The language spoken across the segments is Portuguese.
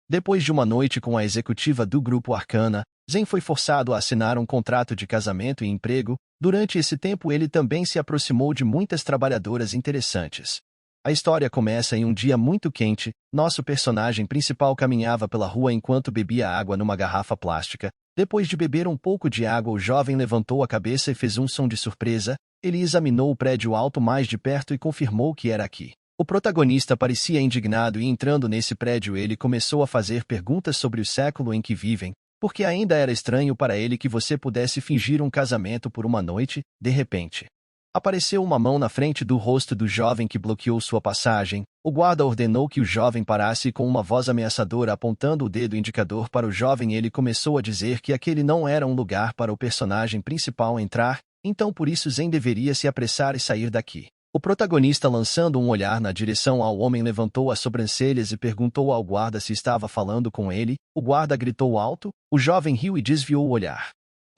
Depois de uma noite com a executiva do grupo Arcana, Zen foi forçado a assinar um contrato de casamento e emprego. Durante esse tempo ele também se aproximou de muitas trabalhadoras interessantes. A história começa em um dia muito quente. Nosso personagem principal caminhava pela rua enquanto bebia água numa garrafa plástica. Depois de beber um pouco de água, o jovem levantou a cabeça e fez um som de surpresa. Ele examinou o prédio alto mais de perto e confirmou que era aqui. O protagonista parecia indignado e, entrando nesse prédio, ele começou a fazer perguntas sobre o século em que vivem, porque ainda era estranho para ele que você pudesse fingir um casamento por uma noite. De repente, apareceu uma mão na frente do rosto do jovem que bloqueou sua passagem. O guarda ordenou que o jovem parasse com uma voz ameaçadora, apontando o dedo indicador para o jovem. Ele começou a dizer que aquele não era um lugar para o personagem principal entrar, então por isso Zen deveria se apressar e sair daqui. O protagonista, lançando um olhar na direção ao homem, levantou as sobrancelhas e perguntou ao guarda se estava falando com ele. O guarda gritou alto. O jovem riu e desviou o olhar.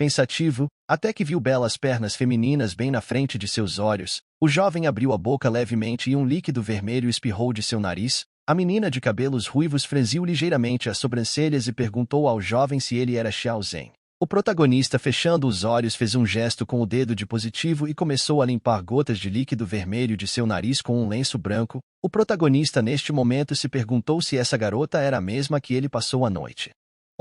Pensativo, até que viu belas pernas femininas bem na frente de seus olhos. O jovem abriu a boca levemente e um líquido vermelho espirrou de seu nariz. A menina de cabelos ruivos franziu ligeiramente as sobrancelhas e perguntou ao jovem se ele era Xiao Zhen. O protagonista, fechando os olhos, fez um gesto com o dedo de positivo e começou a limpar gotas de líquido vermelho de seu nariz com um lenço branco. O protagonista neste momento se perguntou se essa garota era a mesma que ele passou a noite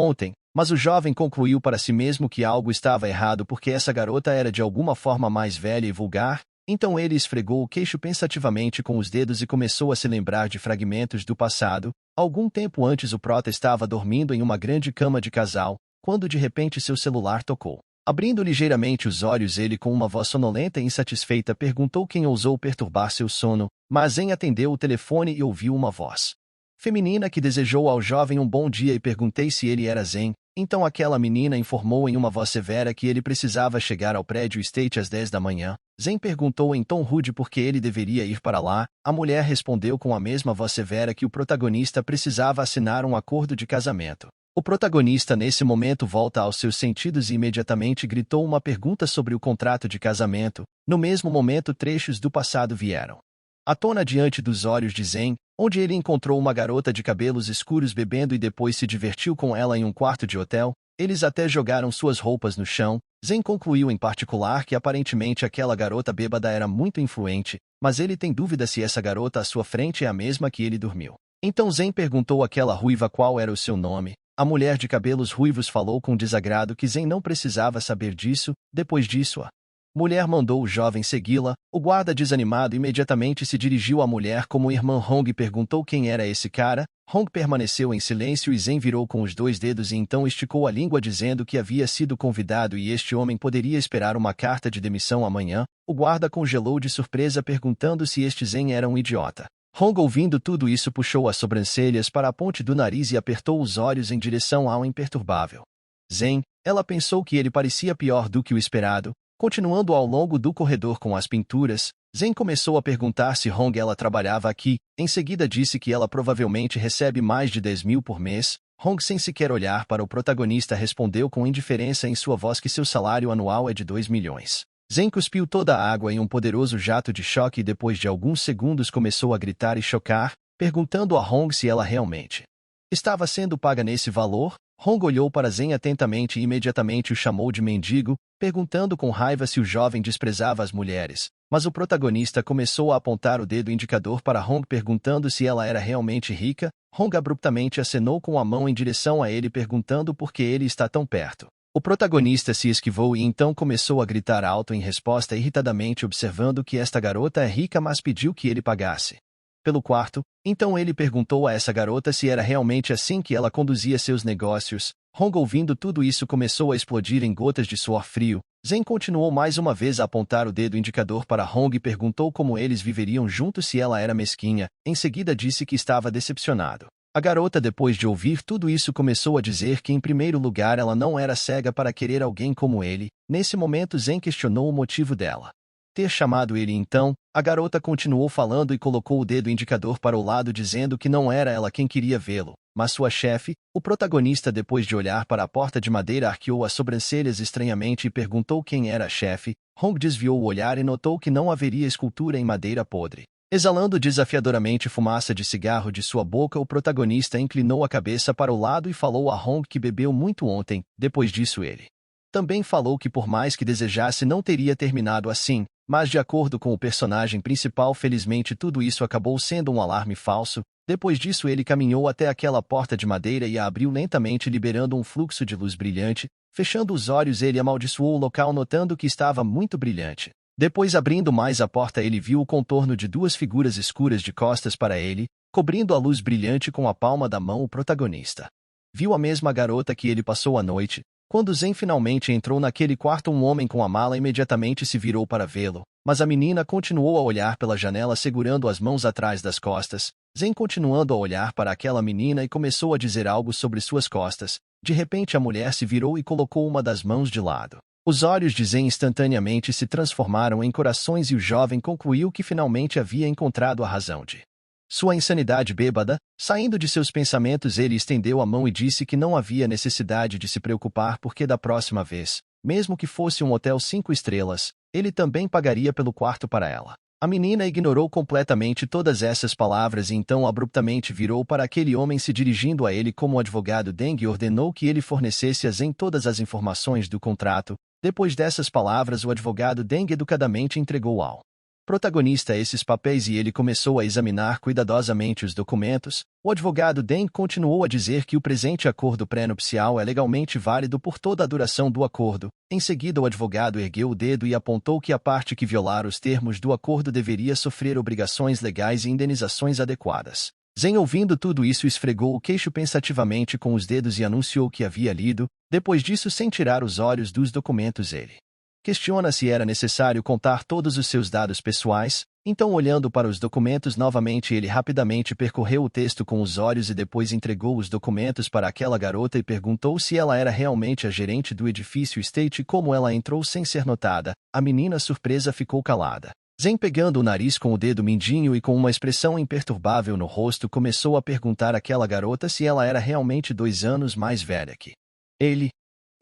ontem, mas o jovem concluiu para si mesmo que algo estava errado porque essa garota era de alguma forma mais velha e vulgar. Então ele esfregou o queixo pensativamente com os dedos e começou a se lembrar de fragmentos do passado. Algum tempo antes, o prota estava dormindo em uma grande cama de casal, quando de repente seu celular tocou. Abrindo ligeiramente os olhos, ele, com uma voz sonolenta e insatisfeita, perguntou quem ousou perturbar seu sono, mas Zen atendeu o telefone e ouviu uma voz feminina que desejou ao jovem um bom dia e perguntei se ele era Zen. Então aquela menina informou em uma voz severa que ele precisava chegar ao prédio State às 10 da manhã. Zen perguntou em tom rude por que ele deveria ir para lá. A mulher respondeu com a mesma voz severa que o protagonista precisava assinar um acordo de casamento. O protagonista nesse momento volta aos seus sentidos e imediatamente gritou uma pergunta sobre o contrato de casamento. No mesmo momento, trechos do passado vieram à tona diante dos olhos de Zen, onde ele encontrou uma garota de cabelos escuros bebendo e depois se divertiu com ela em um quarto de hotel. Eles até jogaram suas roupas no chão. Zen concluiu em particular que aparentemente aquela garota bêbada era muito influente, mas ele tem dúvida se essa garota à sua frente é a mesma que ele dormiu. Então Zen perguntou àquela ruiva qual era o seu nome. A mulher de cabelos ruivos falou com desagrado que Zen não precisava saber disso. Depois disso, a mulher mandou o jovem segui-la. O guarda, desanimado, imediatamente se dirigiu à mulher como irmã Hong e perguntou quem era esse cara. Hong permaneceu em silêncio e Zen virou com os dois dedos e então esticou a língua dizendo que havia sido convidado e este homem poderia esperar uma carta de demissão amanhã. O guarda congelou de surpresa, perguntando se este Zen era um idiota. Hong, ouvindo tudo isso, puxou as sobrancelhas para a ponte do nariz e apertou os olhos em direção ao imperturbável Zen. Ela pensou que ele parecia pior do que o esperado. Continuando ao longo do corredor com as pinturas, Zen começou a perguntar se Hong ela trabalhava aqui. Em seguida disse que ela provavelmente recebe mais de 10 mil por mês. Hong, sem sequer olhar para o protagonista, respondeu com indiferença em sua voz que seu salário anual é de 2 milhões. Zen cuspiu toda a água em um poderoso jato de choque e depois de alguns segundos começou a gritar e chocar, perguntando a Hong se ela realmente estava sendo paga nesse valor. Hong olhou para Zen atentamente e imediatamente o chamou de mendigo, perguntando com raiva se o jovem desprezava as mulheres. Mas o protagonista começou a apontar o dedo indicador para Hong, perguntando se ela era realmente rica. Hong abruptamente acenou com a mão em direção a ele, perguntando por que ele está tão perto. O protagonista se esquivou e então começou a gritar alto em resposta, irritadamente observando que esta garota é rica, mas pediu que ele pagasse pelo quarto. Então ele perguntou a essa garota se era realmente assim que ela conduzia seus negócios. Hong, ouvindo tudo isso, começou a explodir em gotas de suor frio. Zen continuou mais uma vez a apontar o dedo indicador para Hong e perguntou como eles viveriam juntos se ela era mesquinha. Em seguida disse que estava decepcionado. A garota, depois de ouvir tudo isso, começou a dizer que em primeiro lugar ela não era cega para querer alguém como ele. Nesse momento Zen questionou o motivo dela ter chamado ele. Então, a garota continuou falando e colocou o dedo indicador para o lado, dizendo que não era ela quem queria vê-lo, mas sua chefe. O protagonista, depois de olhar para a porta de madeira, arqueou as sobrancelhas estranhamente e perguntou quem era a chefe. Hong desviou o olhar e notou que não haveria escultura em madeira podre. Exalando desafiadoramente fumaça de cigarro de sua boca, o protagonista inclinou a cabeça para o lado e falou a Hong que bebeu muito ontem. Depois disso ele também falou que por mais que desejasse não teria terminado assim, mas de acordo com o personagem principal, felizmente tudo isso acabou sendo um alarme falso. Depois disso ele caminhou até aquela porta de madeira e a abriu lentamente, liberando um fluxo de luz brilhante. Fechando os olhos ele amaldiçoou o local, notando que estava muito brilhante. Depois, abrindo mais a porta, ele viu o contorno de duas figuras escuras de costas para ele, cobrindo a luz brilhante com a palma da mão. O protagonista viu a mesma garota que ele passou a noite. Quando Zen finalmente entrou naquele quarto, um homem com a mala imediatamente se virou para vê-lo, mas a menina continuou a olhar pela janela segurando as mãos atrás das costas. Zen continuando a olhar para aquela menina e começou a dizer algo sobre suas costas. De repente a mulher se virou e colocou uma das mãos de lado. Os olhos de Zen instantaneamente se transformaram em corações e o jovem concluiu que finalmente havia encontrado a razão de sua insanidade bêbada. Saindo de seus pensamentos, ele estendeu a mão e disse que não havia necessidade de se preocupar porque da próxima vez, mesmo que fosse um hotel 5 estrelas, ele também pagaria pelo quarto para ela. A menina ignorou completamente todas essas palavras e então abruptamente virou para aquele homem, se dirigindo a ele como advogado Deng, e ordenou que ele fornecesse a Zen todas as informações do contrato. Depois dessas palavras, o advogado Deng educadamente entregou ao protagonista esses papéis e ele começou a examinar cuidadosamente os documentos. O advogado Deng continuou a dizer que o presente acordo pré-nupcial é legalmente válido por toda a duração do acordo. Em seguida, o advogado ergueu o dedo e apontou que a parte que violar os termos do acordo deveria sofrer obrigações legais e indenizações adequadas. Zen, ouvindo tudo isso, esfregou o queixo pensativamente com os dedos e anunciou que havia lido. Depois disso, sem tirar os olhos dos documentos, ele questiona se era necessário contar todos os seus dados pessoais. Então, olhando para os documentos novamente, ele rapidamente percorreu o texto com os olhos e depois entregou os documentos para aquela garota e perguntou se ela era realmente a gerente do edifício State e como ela entrou sem ser notada. A menina, surpresa, ficou calada. Zen, pegando o nariz com o dedo mindinho e com uma expressão imperturbável no rosto, começou a perguntar àquela garota se ela era realmente 2 anos mais velha que ele.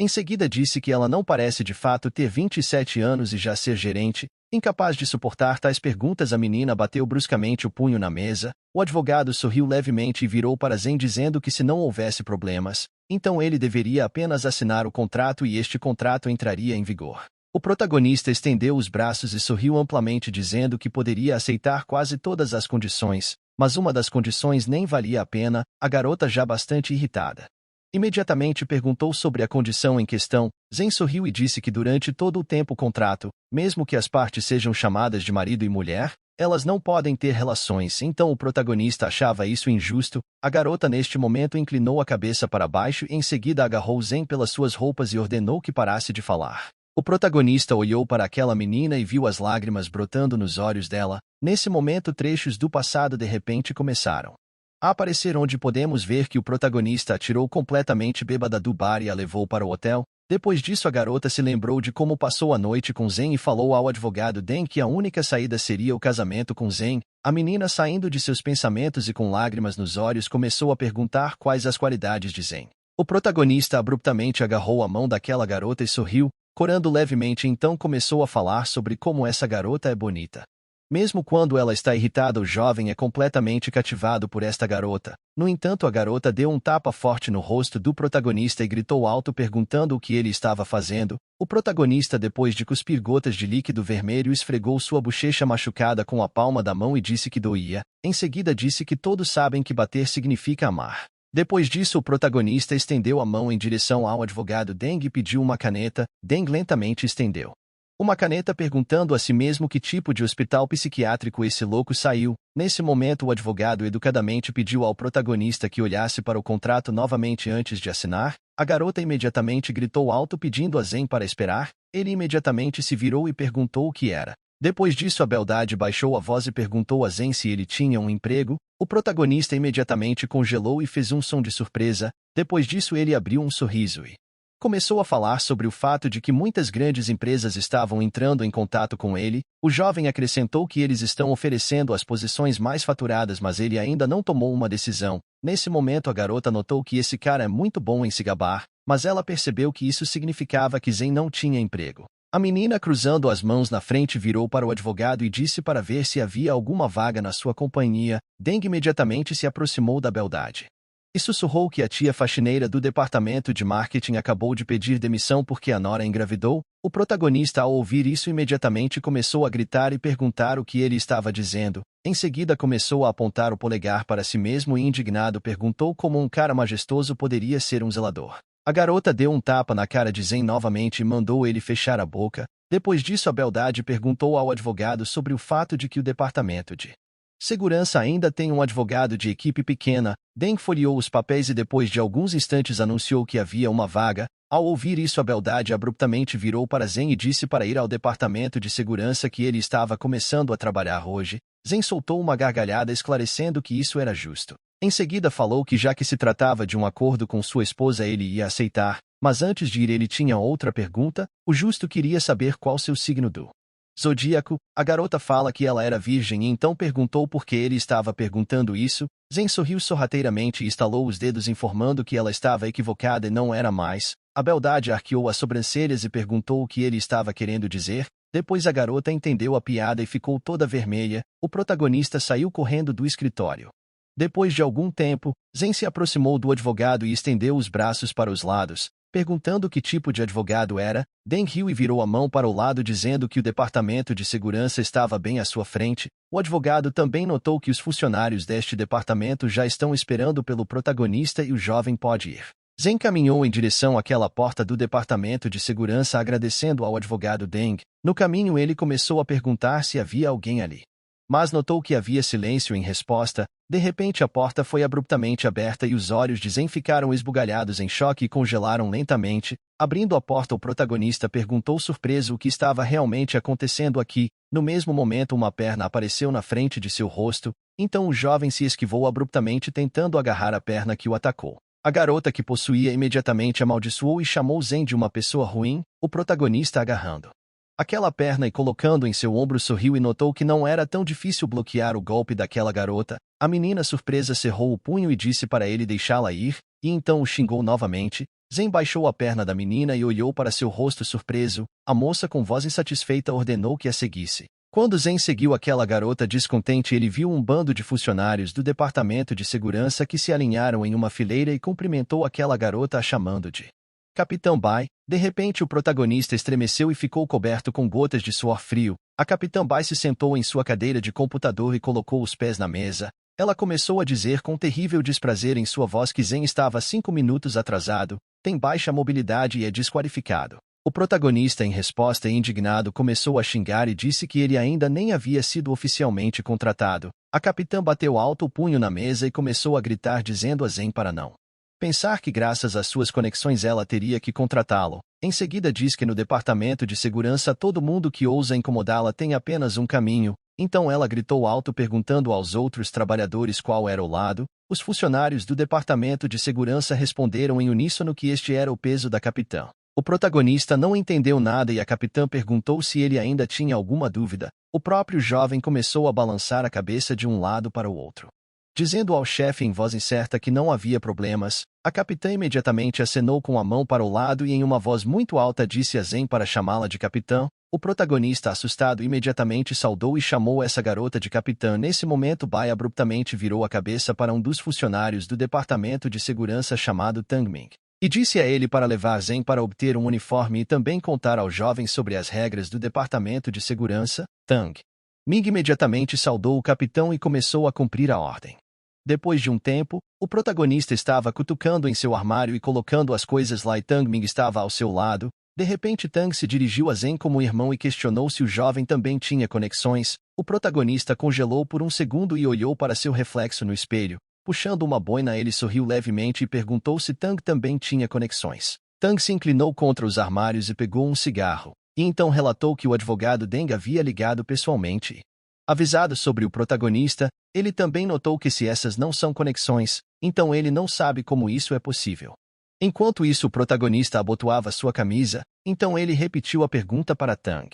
Em seguida disse que ela não parece de fato ter 27 anos e já ser gerente. Incapaz de suportar tais perguntas, a menina bateu bruscamente o punho na mesa. O advogado sorriu levemente e virou para Zen dizendo que se não houvesse problemas, então ele deveria apenas assinar o contrato e este contrato entraria em vigor. O protagonista estendeu os braços e sorriu amplamente dizendo que poderia aceitar quase todas as condições, mas uma das condições nem valia a pena. A garota, já bastante irritada, imediatamente perguntou sobre a condição em questão. Zen sorriu e disse que durante todo o tempo contrato, mesmo que as partes sejam chamadas de marido e mulher, elas não podem ter relações. Então o protagonista achava isso injusto. A garota neste momento inclinou a cabeça para baixo e em seguida agarrou Zen pelas suas roupas e ordenou que parasse de falar. O protagonista olhou para aquela menina e viu as lágrimas brotando nos olhos dela. Nesse momento, trechos do passado de repente começaram a aparecer, onde podemos ver que o protagonista a tirou completamente bêbada do bar e a levou para o hotel. Depois disso, a garota se lembrou de como passou a noite com Zen e falou ao advogado Deng que a única saída seria o casamento com Zen. A menina, saindo de seus pensamentos e com lágrimas nos olhos, começou a perguntar quais as qualidades de Zen. O protagonista abruptamente agarrou a mão daquela garota e sorriu, corando levemente. Então começou a falar sobre como essa garota é bonita. Mesmo quando ela está irritada, o jovem é completamente cativado por esta garota. No entanto, a garota deu um tapa forte no rosto do protagonista e gritou alto perguntando o que ele estava fazendo. O protagonista, depois de cuspir gotas de líquido vermelho, esfregou sua bochecha machucada com a palma da mão e disse que doía. Em seguida disse que todos sabem que bater significa amar. Depois disso, o protagonista estendeu a mão em direção ao advogado Deng e pediu uma caneta. Deng lentamente estendeu uma caneta, perguntando a si mesmo que tipo de hospital psiquiátrico esse louco saiu. Nesse momento, o advogado educadamente pediu ao protagonista que olhasse para o contrato novamente antes de assinar. A garota imediatamente gritou alto pedindo a Zen para esperar. Ele imediatamente se virou e perguntou o que era. Depois disso, a beldade baixou a voz e perguntou a Zen se ele tinha um emprego. O protagonista imediatamente congelou e fez um som de surpresa. Depois disso, ele abriu um sorriso e começou a falar sobre o fato de que muitas grandes empresas estavam entrando em contato com ele. O jovem acrescentou que eles estão oferecendo as posições mais faturadas, mas ele ainda não tomou uma decisão. Nesse momento, a garota notou que esse cara é muito bom em se gabar, mas ela percebeu que isso significava que Zen não tinha emprego. A menina, cruzando as mãos na frente, virou para o advogado e disse para ver se havia alguma vaga na sua companhia. Deng imediatamente se aproximou da beldade e sussurrou que a tia faxineira do departamento de marketing acabou de pedir demissão porque a nora engravidou. O protagonista, ao ouvir isso, imediatamente começou a gritar e perguntar o que ele estava dizendo. Em seguida começou a apontar o polegar para si mesmo e, indignado, perguntou como um cara majestoso poderia ser um zelador. A garota deu um tapa na cara de Zen novamente e mandou ele fechar a boca. Depois disso, a beldade perguntou ao advogado sobre o fato de que o departamento de segurança ainda tem um advogado de equipe pequena. Deng folheou os papéis e depois de alguns instantes anunciou que havia uma vaga. Ao ouvir isso, a beldade abruptamente virou para Zen e disse para ir ao departamento de segurança que ele estava começando a trabalhar hoje. Zen soltou uma gargalhada esclarecendo que isso era justo. Em seguida falou que já que se tratava de um acordo com sua esposa ele ia aceitar, mas antes de ir ele tinha outra pergunta. O justo queria saber qual seu signo do zodíaco. A garota fala que ela era virgem e então perguntou por que ele estava perguntando isso. Zen sorriu sorrateiramente e estalou os dedos informando que ela estava equivocada e não era mais. A beldade arqueou as sobrancelhas e perguntou o que ele estava querendo dizer. Depois a garota entendeu a piada e ficou toda vermelha. O protagonista saiu correndo do escritório. Depois de algum tempo, Zen se aproximou do advogado e estendeu os braços para os lados, perguntando que tipo de advogado era. Deng riu e virou a mão para o lado dizendo que o departamento de segurança estava bem à sua frente. O advogado também notou que os funcionários deste departamento já estão esperando pelo protagonista e o jovem pode ir. Zen caminhou em direção àquela porta do departamento de segurança agradecendo ao advogado Deng. No caminho ele começou a perguntar se havia alguém ali, mas notou que havia silêncio em resposta. De repente a porta foi abruptamente aberta e os olhos de Zen ficaram esbugalhados em choque e congelaram lentamente. Abrindo a porta, o protagonista perguntou surpreso o que estava realmente acontecendo aqui. No mesmo momento uma perna apareceu na frente de seu rosto, então o jovem se esquivou abruptamente tentando agarrar a perna que o atacou. A garota que possuía imediatamente amaldiçoou e chamou Zen de uma pessoa ruim. O protagonista, agarrando aquela perna e colocando em seu ombro, sorriu e notou que não era tão difícil bloquear o golpe daquela garota. A menina, surpresa, cerrou o punho e disse para ele deixá-la ir, e então o xingou novamente. Zen baixou a perna da menina e olhou para seu rosto surpreso. A moça, com voz insatisfeita, ordenou que a seguisse. Quando Zen seguiu aquela garota descontente, ele viu um bando de funcionários do departamento de segurança que se alinharam em uma fileira e cumprimentou aquela garota a chamando de Capitão Bai. De repente o protagonista estremeceu e ficou coberto com gotas de suor frio. A Capitã Bai se sentou em sua cadeira de computador e colocou os pés na mesa. Ela começou a dizer com terrível desprazer em sua voz que Zen estava 5 minutos atrasado, tem baixa mobilidade e é desqualificado. O protagonista, em resposta indignado, começou a xingar e disse que ele ainda nem havia sido oficialmente contratado. A capitã bateu alto o punho na mesa e começou a gritar dizendo a Zen para não pensar que graças às suas conexões ela teria que contratá-lo. Em seguida diz que no departamento de segurança todo mundo que ousa incomodá-la tem apenas um caminho. Então ela gritou alto perguntando aos outros trabalhadores qual era o lado. Os funcionários do departamento de segurança responderam em uníssono que este era o peso da capitã. O protagonista não entendeu nada e a capitã perguntou se ele ainda tinha alguma dúvida. O próprio jovem começou a balançar a cabeça de um lado para o outro, dizendo ao chefe em voz incerta que não havia problemas. A capitã imediatamente acenou com a mão para o lado e em uma voz muito alta disse a Zen para chamá-la de capitã. O protagonista, assustado, imediatamente saudou e chamou essa garota de capitã. Nesse momento, Bai abruptamente virou a cabeça para um dos funcionários do departamento de segurança chamado Tang Ming e disse a ele para levar Zen para obter um uniforme e também contar ao jovem sobre as regras do departamento de segurança. Tang Ming imediatamente saudou o capitão e começou a cumprir a ordem. Depois de um tempo, o protagonista estava cutucando em seu armário e colocando as coisas lá e Tang Ming estava ao seu lado. De repente Tang se dirigiu a Zen como irmão e questionou se o jovem também tinha conexões. O protagonista congelou por um segundo e olhou para seu reflexo no espelho. Puxando uma boina, ele sorriu levemente e perguntou se Tang também tinha conexões. Tang se inclinou contra os armários e pegou um cigarro, e então relatou que o advogado Deng havia ligado pessoalmente. Avisado sobre o protagonista, ele também notou que se essas não são conexões, então ele não sabe como isso é possível. Enquanto isso, o protagonista abotoava sua camisa, então ele repetiu a pergunta para Tang.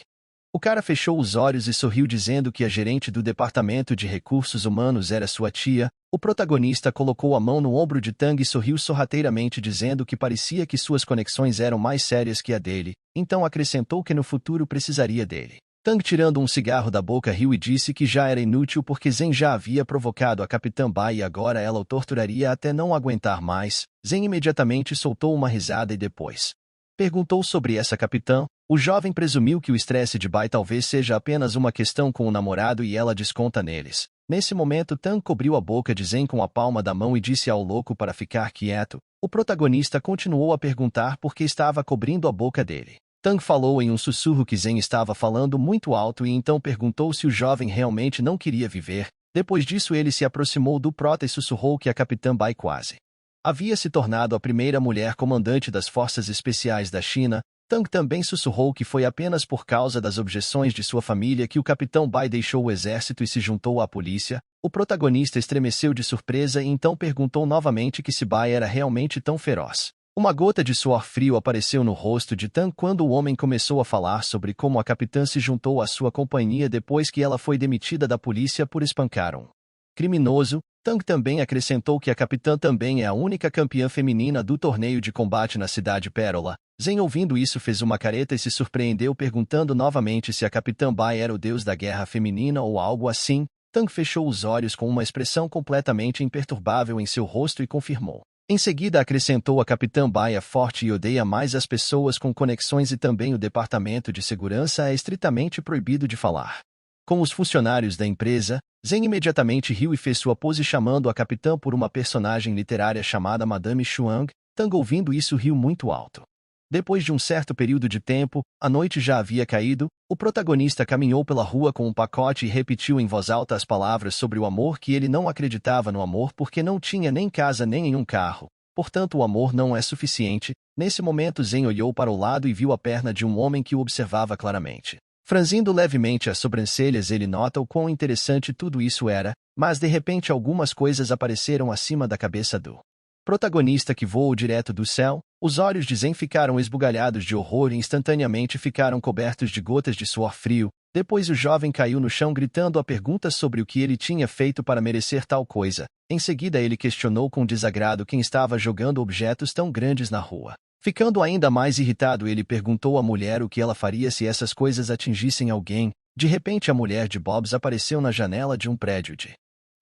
O cara fechou os olhos e sorriu dizendo que a gerente do departamento de recursos humanos era sua tia. O protagonista colocou a mão no ombro de Tang e sorriu sorrateiramente dizendo que parecia que suas conexões eram mais sérias que a dele, então acrescentou que no futuro precisaria dele. Tang, tirando um cigarro da boca, riu e disse que já era inútil porque Zen já havia provocado a Capitã Bai e agora ela o torturaria até não aguentar mais. Zen imediatamente soltou uma risada e depois perguntou sobre essa capitã. O jovem presumiu que o estresse de Bai talvez seja apenas uma questão com o namorado e ela desconta neles. Nesse momento, Tang cobriu a boca de Zen com a palma da mão e disse ao louco para ficar quieto. O protagonista continuou a perguntar por que estava cobrindo a boca dele. Tang falou em um sussurro que Zen estava falando muito alto e então perguntou se o jovem realmente não queria viver. Depois disso, ele se aproximou do prota e sussurrou que a Capitã Bai quase havia se tornado a primeira mulher comandante das Forças Especiais da China. Tang também sussurrou que foi apenas por causa das objeções de sua família que o Capitão Bai deixou o exército e se juntou à polícia. O protagonista estremeceu de surpresa e então perguntou novamente que se Bai era realmente tão feroz. Uma gota de suor frio apareceu no rosto de Tang quando o homem começou a falar sobre como a capitã se juntou à sua companhia depois que ela foi demitida da polícia por espancar um criminoso. Tang também acrescentou que a capitã também é a única campeã feminina do torneio de combate na cidade Pérola. Zen, ouvindo isso, fez uma careta e se surpreendeu perguntando novamente se a Capitã Bai era o deus da guerra feminina ou algo assim. Tang fechou os olhos com uma expressão completamente imperturbável em seu rosto e confirmou. Em seguida acrescentou: a Capitã Bai é forte e odeia mais as pessoas com conexões e também o departamento de segurança é estritamente proibido de falar com os funcionários da empresa. Zen imediatamente riu e fez sua pose chamando a capitã por uma personagem literária chamada Madame Xuang. Tang, ouvindo isso, riu muito alto. Depois de um certo período de tempo, a noite já havia caído. O protagonista caminhou pela rua com um pacote e repetiu em voz alta as palavras sobre o amor, que ele não acreditava no amor porque não tinha nem casa nem nenhum carro. Portanto, o amor não é suficiente. Nesse momento, Zen olhou para o lado e viu a perna de um homem que o observava claramente. Franzindo levemente as sobrancelhas, ele nota o quão interessante tudo isso era, mas de repente algumas coisas apareceram acima da cabeça do protagonista, que voou direto do céu. Os olhos de Zen ficaram esbugalhados de horror e instantaneamente ficaram cobertos de gotas de suor frio. Depois o jovem caiu no chão gritando a pergunta sobre o que ele tinha feito para merecer tal coisa. Em seguida ele questionou com desagrado quem estava jogando objetos tão grandes na rua. Ficando ainda mais irritado, ele perguntou à mulher o que ela faria se essas coisas atingissem alguém. De repente a mulher de Bobs apareceu na janela de um prédio de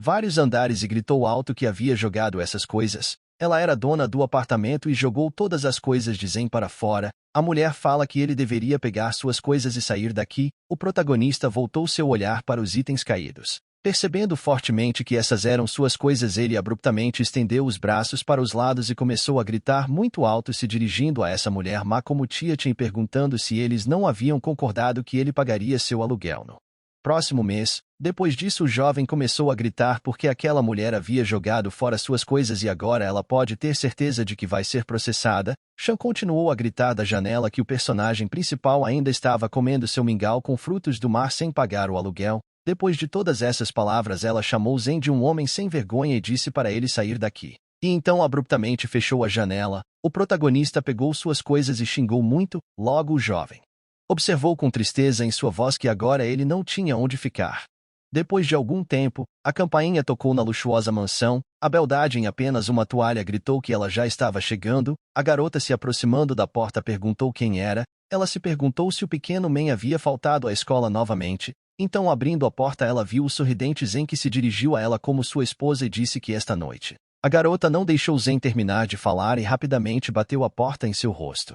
vários andares e gritou alto que havia jogado essas coisas. Ela era dona do apartamento e jogou todas as coisas de Zen para fora. A mulher fala que ele deveria pegar suas coisas e sair daqui. O protagonista voltou seu olhar para os itens caídos. Percebendo fortemente que essas eram suas coisas, ele abruptamente estendeu os braços para os lados e começou a gritar muito alto, se dirigindo a essa mulher má como tia Chen, perguntando se eles não haviam concordado que ele pagaria seu aluguel no próximo mês. Depois disso, o jovem começou a gritar porque aquela mulher havia jogado fora suas coisas e agora ela pode ter certeza de que vai ser processada. Chan continuou a gritar da janela que o personagem principal ainda estava comendo seu mingau com frutos do mar sem pagar o aluguel. Depois de todas essas palavras, ela chamou Zen de um homem sem vergonha e disse para ele sair daqui. E então abruptamente fechou a janela. O protagonista pegou suas coisas e xingou muito. Logo o jovem observou com tristeza em sua voz que agora ele não tinha onde ficar. Depois de algum tempo, a campainha tocou na luxuosa mansão. A beldade, em apenas uma toalha, gritou que ela já estava chegando. A garota, se aproximando da porta, perguntou quem era. Ela se perguntou se o pequeno Man havia faltado à escola novamente. Então, abrindo a porta, ela viu o sorridente Zen, que se dirigiu a ela como sua esposa e disse que esta noite a garota não deixou Zen terminar de falar e rapidamente bateu a porta em seu rosto.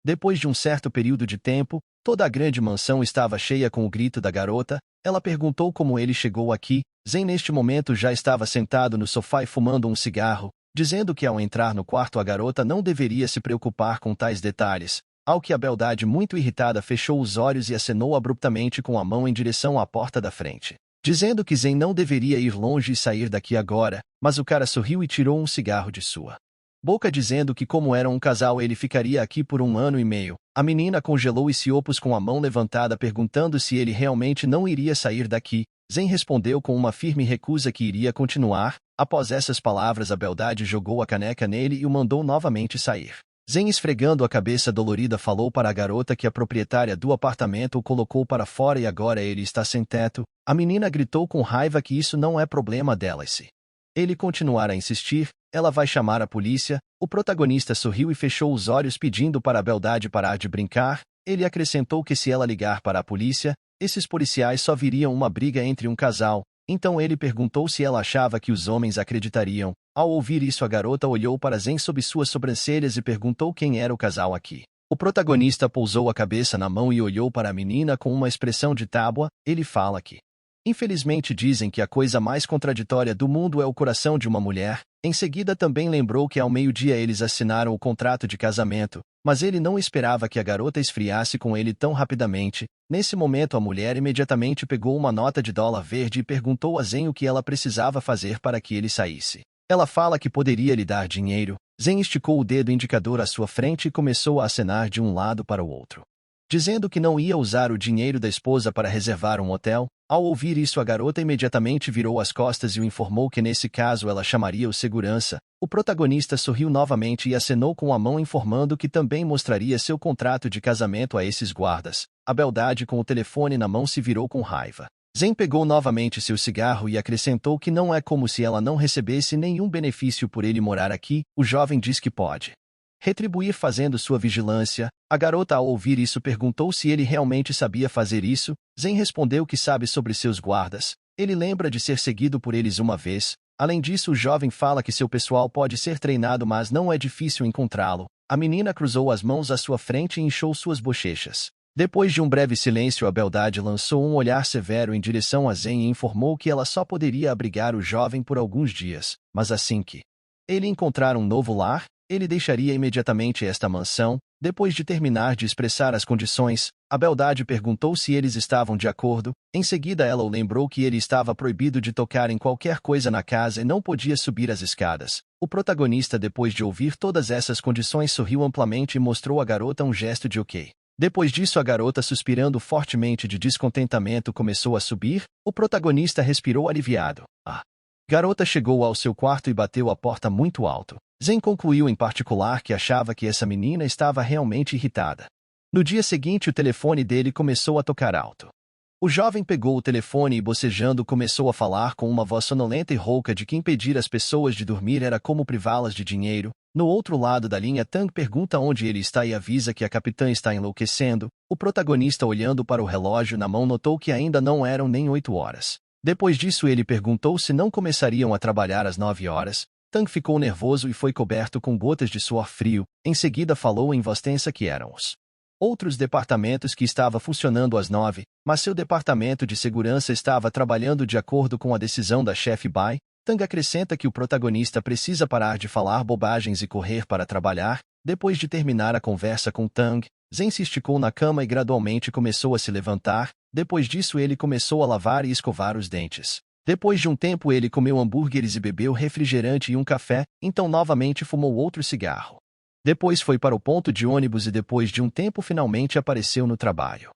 Depois de um certo período de tempo, toda a grande mansão estava cheia com o grito da garota. Ela perguntou como ele chegou aqui. Zen neste momento já estava sentado no sofá e fumando um cigarro, dizendo que ao entrar no quarto a garota não deveria se preocupar com tais detalhes. Ao que a beldade, muito irritada, fechou os olhos e acenou abruptamente com a mão em direção à porta da frente, dizendo que Zen não deveria ir longe e sair daqui agora, mas o cara sorriu e tirou um cigarro de sua boca, dizendo que como eram um casal ele ficaria aqui por 1 ano e meio. A menina congelou e se opôs com a mão levantada, perguntando se ele realmente não iria sair daqui. Zen respondeu com uma firme recusa que iria continuar. Após essas palavras, a beldade jogou a caneca nele e o mandou novamente sair. Zen, esfregando a cabeça dolorida, falou para a garota que a proprietária do apartamento o colocou para fora e agora ele está sem teto. A menina gritou com raiva que isso não é problema dela e se ele continuar a insistir, ela vai chamar a polícia. O protagonista sorriu e fechou os olhos pedindo para a beldade parar de brincar. Ele acrescentou que se ela ligar para a polícia, esses policiais só viriam uma briga entre um casal. Então ele perguntou se ela achava que os homens acreditariam. Ao ouvir isso, a garota olhou para Zen sob suas sobrancelhas e perguntou quem era o casal aqui. O protagonista pousou a cabeça na mão e olhou para a menina com uma expressão de tábua. Ele fala que infelizmente dizem que a coisa mais contraditória do mundo é o coração de uma mulher. Em seguida também lembrou que ao meio-dia eles assinaram o contrato de casamento, mas ele não esperava que a garota esfriasse com ele tão rapidamente. Nesse momento a mulher imediatamente pegou uma nota de dólar verde e perguntou a Zen o que ela precisava fazer para que ele saísse. Ela fala que poderia lhe dar dinheiro. Zen esticou o dedo indicador à sua frente e começou a acenar de um lado para o outro, dizendo que não ia usar o dinheiro da esposa para reservar um hotel. Ao ouvir isso, a garota imediatamente virou as costas e o informou que nesse caso ela chamaria o segurança. O protagonista sorriu novamente e acenou com a mão, informando que também mostraria seu contrato de casamento a esses guardas. A beldade, com o telefone na mão, se virou com raiva. Zen pegou novamente seu cigarro e acrescentou que não é como se ela não recebesse nenhum benefício por ele morar aqui. O jovem diz que pode retribuir fazendo sua vigilância. A garota, ao ouvir isso, perguntou se ele realmente sabia fazer isso. Zen respondeu que sabe sobre seus guardas. Ele lembra de ser seguido por eles uma vez. Além disso, o jovem fala que seu pessoal pode ser treinado, mas não é difícil encontrá-lo. A menina cruzou as mãos à sua frente e inchou suas bochechas. Depois de um breve silêncio, a beldade lançou um olhar severo em direção a Zen e informou que ela só poderia abrigar o jovem por alguns dias, mas assim que ele encontrar um novo lar, ele deixaria imediatamente esta mansão. Depois de terminar de expressar as condições, a beldade perguntou se eles estavam de acordo. Em seguida ela o lembrou que ele estava proibido de tocar em qualquer coisa na casa e não podia subir as escadas. O protagonista, depois de ouvir todas essas condições, sorriu amplamente e mostrou à garota um gesto de ok. Depois disso, a garota, suspirando fortemente de descontentamento, começou a subir. O protagonista respirou aliviado. A garota chegou ao seu quarto e bateu a porta muito alto. Zen concluiu em particular que achava que essa menina estava realmente irritada. No dia seguinte, o telefone dele começou a tocar alto. O jovem pegou o telefone e, bocejando, começou a falar com uma voz sonolenta e rouca de que impedir as pessoas de dormir era como privá-las de dinheiro. No outro lado da linha, Tang pergunta onde ele está e avisa que a capitã está enlouquecendo. O protagonista, olhando para o relógio na mão, notou que ainda não eram nem 8 horas. Depois disso, ele perguntou se não começariam a trabalhar às 9 horas. Tang ficou nervoso e foi coberto com gotas de suor frio. Em seguida falou em voz tensa que eram os outros departamentos que estava funcionando às 9, mas seu departamento de segurança estava trabalhando de acordo com a decisão da chefe Bai. Tang acrescenta que o protagonista precisa parar de falar bobagens e correr para trabalhar. Depois de terminar a conversa com Tang, Zen se esticou na cama e gradualmente começou a se levantar. Depois disso, ele começou a lavar e escovar os dentes. Depois de um tempo, ele comeu hambúrgueres e bebeu refrigerante e um café, então novamente fumou outro cigarro. Depois foi para o ponto de ônibus e depois de um tempo finalmente apareceu no trabalho.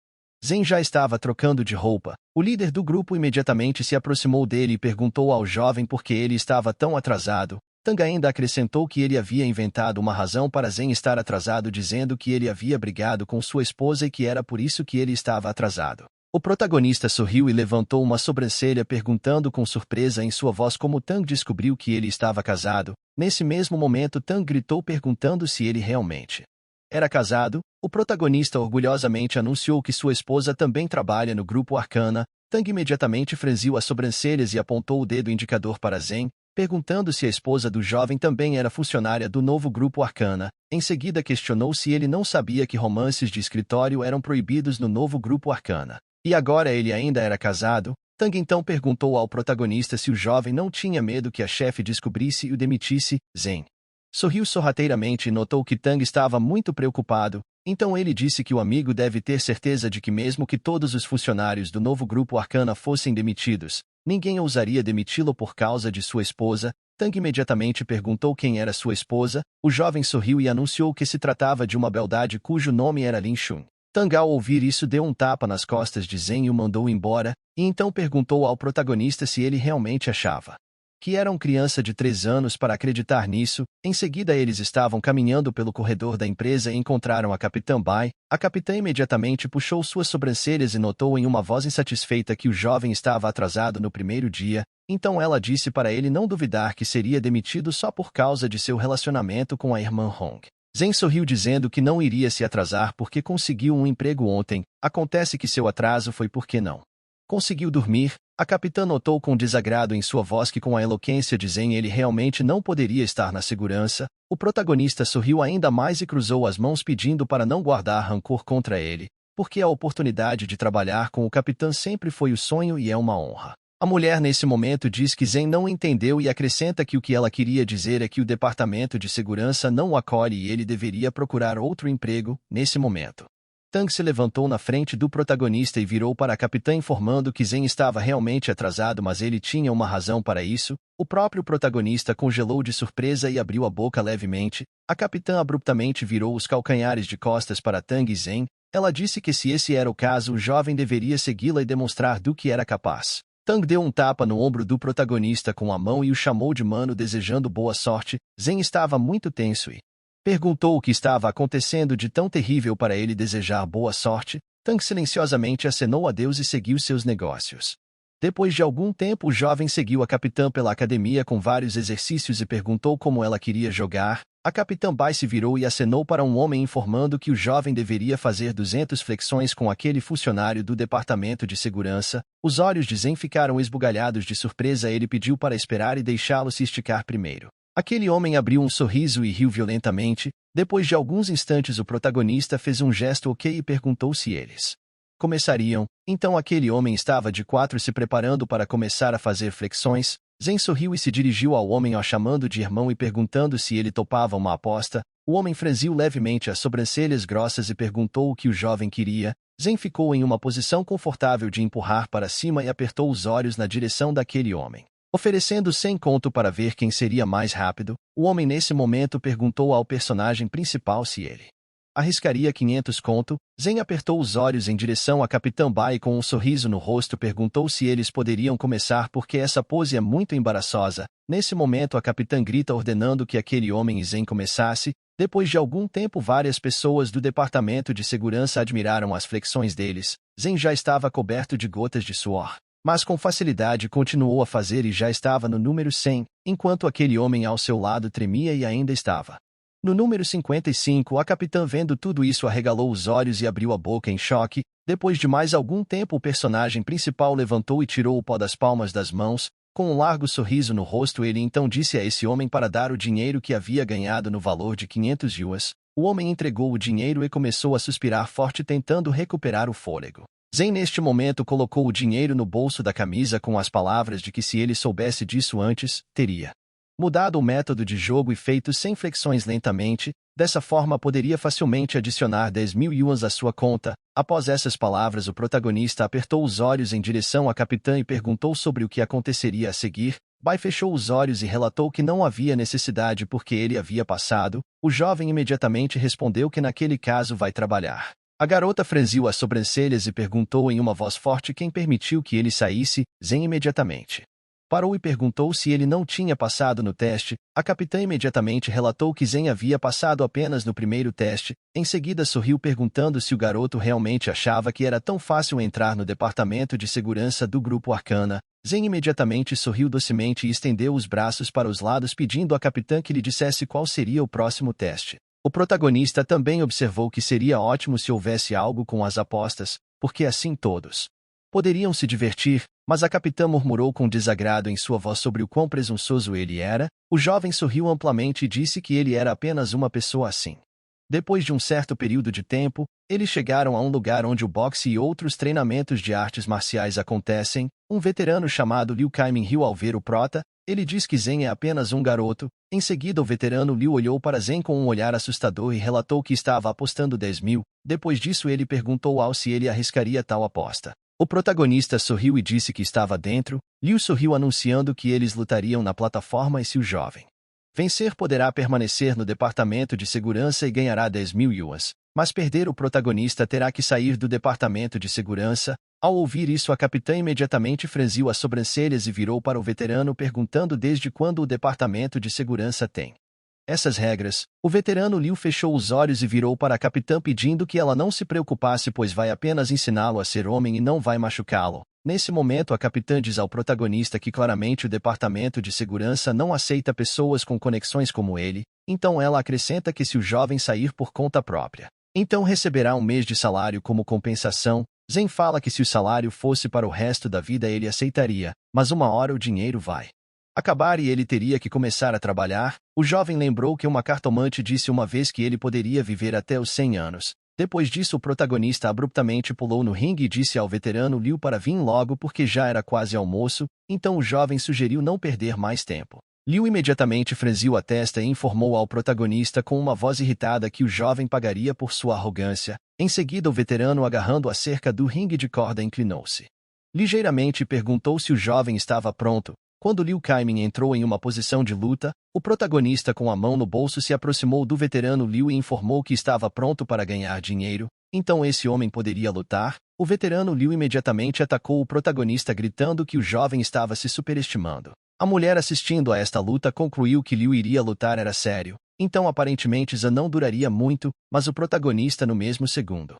Zen já estava trocando de roupa. O líder do grupo imediatamente se aproximou dele e perguntou ao jovem por que ele estava tão atrasado. Tang ainda acrescentou que ele havia inventado uma razão para Zen estar atrasado, dizendo que ele havia brigado com sua esposa e que era por isso que ele estava atrasado. O protagonista sorriu e levantou uma sobrancelha, perguntando com surpresa em sua voz como Tang descobriu que ele estava casado. Nesse mesmo momento, Tang gritou perguntando se ele realmente era casado. O protagonista orgulhosamente anunciou que sua esposa também trabalha no grupo Arcana. Tang imediatamente franziu as sobrancelhas e apontou o dedo indicador para Zen, perguntando se a esposa do jovem também era funcionária do novo grupo Arcana. Em seguida questionou se ele não sabia que romances de escritório eram proibidos no novo grupo Arcana. E agora ele ainda era casado? Tang então perguntou ao protagonista se o jovem não tinha medo que a chefe descobrisse e o demitisse. Zen sorriu sorrateiramente e notou que Tang estava muito preocupado. Então ele disse que o amigo deve ter certeza de que mesmo que todos os funcionários do novo grupo Arcana fossem demitidos, ninguém ousaria demiti-lo por causa de sua esposa. Tang imediatamente perguntou quem era sua esposa. O jovem sorriu e anunciou que se tratava de uma beldade cujo nome era Lin Shun. Tang, ao ouvir isso, deu um tapa nas costas de Zen e o mandou embora, e então perguntou ao protagonista se ele realmente achava que era uma criança de 3 anos para acreditar nisso. Em seguida eles estavam caminhando pelo corredor da empresa e encontraram a Capitã Bai. A capitã imediatamente puxou suas sobrancelhas e notou em uma voz insatisfeita que o jovem estava atrasado no primeiro dia. Então ela disse para ele não duvidar que seria demitido só por causa de seu relacionamento com a irmã Hong. Zhen sorriu dizendo que não iria se atrasar porque conseguiu um emprego ontem. Acontece que seu atraso foi porque não conseguiu dormir. A capitã notou com desagrado em sua voz que com a eloquência de Zhen ele realmente não poderia estar na segurança. O protagonista sorriu ainda mais e cruzou as mãos pedindo para não guardar rancor contra ele, porque a oportunidade de trabalhar com o capitã sempre foi o sonho e é uma honra. A mulher nesse momento diz que Zhen não entendeu e acrescenta que o que ela queria dizer é que o departamento de segurança não o acolhe e ele deveria procurar outro emprego, nesse momento. Tang se levantou na frente do protagonista e virou para a capitã informando que Zhen estava realmente atrasado, mas ele tinha uma razão para isso. O próprio protagonista congelou de surpresa e abriu a boca levemente. A capitã abruptamente virou os calcanhares de costas para Tang e Zhen. Ela disse que se esse era o caso, o jovem deveria segui-la e demonstrar do que era capaz. Tang deu um tapa no ombro do protagonista com a mão e o chamou de mano desejando boa sorte. Zhen estava muito tenso e perguntou o que estava acontecendo de tão terrível para ele desejar boa sorte. Tang silenciosamente acenou adeus e seguiu seus negócios. Depois de algum tempo, o jovem seguiu a capitã pela academia com vários exercícios e perguntou como ela queria jogar. A capitã Bai se virou e acenou para um homem informando que o jovem deveria fazer 200 flexões com aquele funcionário do departamento de segurança. Os olhos de Zhen ficaram esbugalhados de surpresa. Ele pediu para esperar e deixá-lo se esticar primeiro. Aquele homem abriu um sorriso e riu violentamente. Depois de alguns instantes, o protagonista fez um gesto ok e perguntou se eles começariam. Então aquele homem estava de quatro se preparando para começar a fazer flexões. Zhen sorriu e se dirigiu ao homem o chamando de irmão e perguntando se ele topava uma aposta. O homem franziu levemente as sobrancelhas grossas e perguntou o que o jovem queria. Zhen ficou em uma posição confortável de empurrar para cima e apertou os olhos na direção daquele homem, oferecendo 100 conto para ver quem seria mais rápido. O homem nesse momento perguntou ao personagem principal se ele arriscaria 500 conto. Zhen apertou os olhos em direção a Capitã Bai e com um sorriso no rosto perguntou se eles poderiam começar porque essa pose é muito embaraçosa. Nesse momento a capitã grita ordenando que aquele homem e Zhen começasse. Depois de algum tempo várias pessoas do departamento de segurança admiraram as flexões deles. Zhen já estava coberto de gotas de suor, mas com facilidade continuou a fazer e já estava no número 100, enquanto aquele homem ao seu lado tremia e ainda estava no número 55. A capitã, vendo tudo isso, arregalou os olhos e abriu a boca em choque. Depois de mais algum tempo, o personagem principal levantou e tirou o pó das palmas das mãos. Com um largo sorriso no rosto, ele então disse a esse homem para dar o dinheiro que havia ganhado no valor de 500 yuans. O homem entregou o dinheiro e começou a suspirar forte tentando recuperar o fôlego. Zhen neste momento colocou o dinheiro no bolso da camisa com as palavras de que se ele soubesse disso antes, teria mudado o método de jogo e feito 100 flexões lentamente. Dessa forma poderia facilmente adicionar 10.000 yuans à sua conta. Após essas palavras, o protagonista apertou os olhos em direção à capitã e perguntou sobre o que aconteceria a seguir. Bai fechou os olhos e relatou que não havia necessidade porque ele havia passado. O jovem imediatamente respondeu que naquele caso vai trabalhar. A garota franziu as sobrancelhas e perguntou em uma voz forte quem permitiu que ele saísse. Zhen imediatamente parou e perguntou se ele não tinha passado no teste. A capitã imediatamente relatou que Zhen havia passado apenas no primeiro teste. Em seguida sorriu perguntando se o garoto realmente achava que era tão fácil entrar no departamento de segurança do Grupo Arcana. Zhen imediatamente sorriu docemente e estendeu os braços para os lados pedindo à capitã que lhe dissesse qual seria o próximo teste. O protagonista também observou que seria ótimo se houvesse algo com as apostas, porque assim todos poderiam se divertir, mas a capitã murmurou com desagrado em sua voz sobre o quão presunçoso ele era. O jovem sorriu amplamente e disse que ele era apenas uma pessoa assim. Depois de um certo período de tempo, eles chegaram a um lugar onde o boxe e outros treinamentos de artes marciais acontecem. Um veterano chamado Liu Kaimin riu ao ver o prota. Ele diz que Zhen é apenas um garoto. Em seguida o veterano Liu olhou para Zhen com um olhar assustador e relatou que estava apostando 10.000. Depois disso ele perguntou ao se ele arriscaria tal aposta. O protagonista sorriu e disse que estava dentro. Liu sorriu anunciando que eles lutariam na plataforma e se o jovem vencer poderá permanecer no departamento de segurança e ganhará 10.000 yuans, mas perder o protagonista terá que sair do departamento de segurança. Ao ouvir isso, a capitã imediatamente franziu as sobrancelhas e virou para o veterano perguntando desde quando o Departamento de Segurança tem essas regras. O veterano Liu fechou os olhos e virou para a capitã pedindo que ela não se preocupasse, pois vai apenas ensiná-lo a ser homem e não vai machucá-lo. Nesse momento, a capitã diz ao protagonista que claramente o Departamento de Segurança não aceita pessoas com conexões como ele, então ela acrescenta que se o jovem sair por conta própria, então receberá um mês de salário como compensação. Zen fala que se o salário fosse para o resto da vida ele aceitaria, mas uma hora o dinheiro vai acabar e ele teria que começar a trabalhar. O jovem lembrou que uma cartomante disse uma vez que ele poderia viver até os 100 anos. Depois disso, o protagonista abruptamente pulou no ringue e disse ao veterano Liu para vir logo porque já era quase almoço, então o jovem sugeriu não perder mais tempo. Liu imediatamente franziu a testa e informou ao protagonista com uma voz irritada que o jovem pagaria por sua arrogância. Em seguida, o veterano, agarrando a cerca do ringue de corda, inclinou-se ligeiramente e perguntou se o jovem estava pronto. Quando Liu Kaimin entrou em uma posição de luta, o protagonista, com a mão no bolso, se aproximou do veterano Liu e informou que estava pronto para ganhar dinheiro. Então esse homem poderia lutar? O veterano Liu imediatamente atacou o protagonista gritando que o jovem estava se superestimando. A mulher assistindo a esta luta concluiu que Liu iria lutar era sério. Então aparentemente Zan não duraria muito, mas o protagonista no mesmo segundo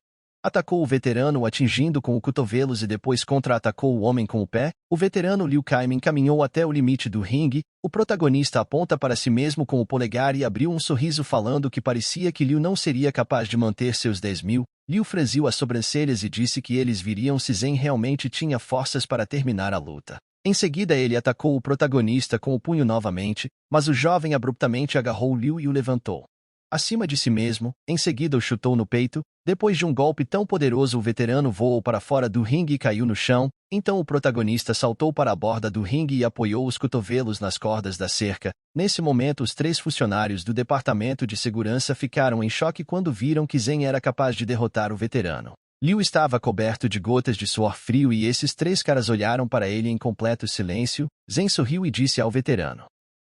atacou o veterano atingindo com o cotovelos e depois contra-atacou o homem com o pé. O veterano Liu Kaimin caminhou até o limite do ringue. O protagonista aponta para si mesmo com o polegar e abriu um sorriso falando que parecia que Liu não seria capaz de manter seus 10.000. Liu franziu as sobrancelhas e disse que eles viriam se Zen realmente tinha forças para terminar a luta. Em seguida ele atacou o protagonista com o punho novamente, mas o jovem abruptamente agarrou Liu e o levantou acima de si mesmo. Em seguida o chutou no peito. Depois de um golpe tão poderoso, o veterano voou para fora do ringue e caiu no chão. Então o protagonista saltou para a borda do ringue e apoiou os cotovelos nas cordas da cerca. Nesse momento, os 3 funcionários do Departamento de Segurança ficaram em choque quando viram que Zen era capaz de derrotar o veterano. Liu estava coberto de gotas de suor frio e esses 3 caras olharam para ele em completo silêncio. Zen sorriu e disse ao veterano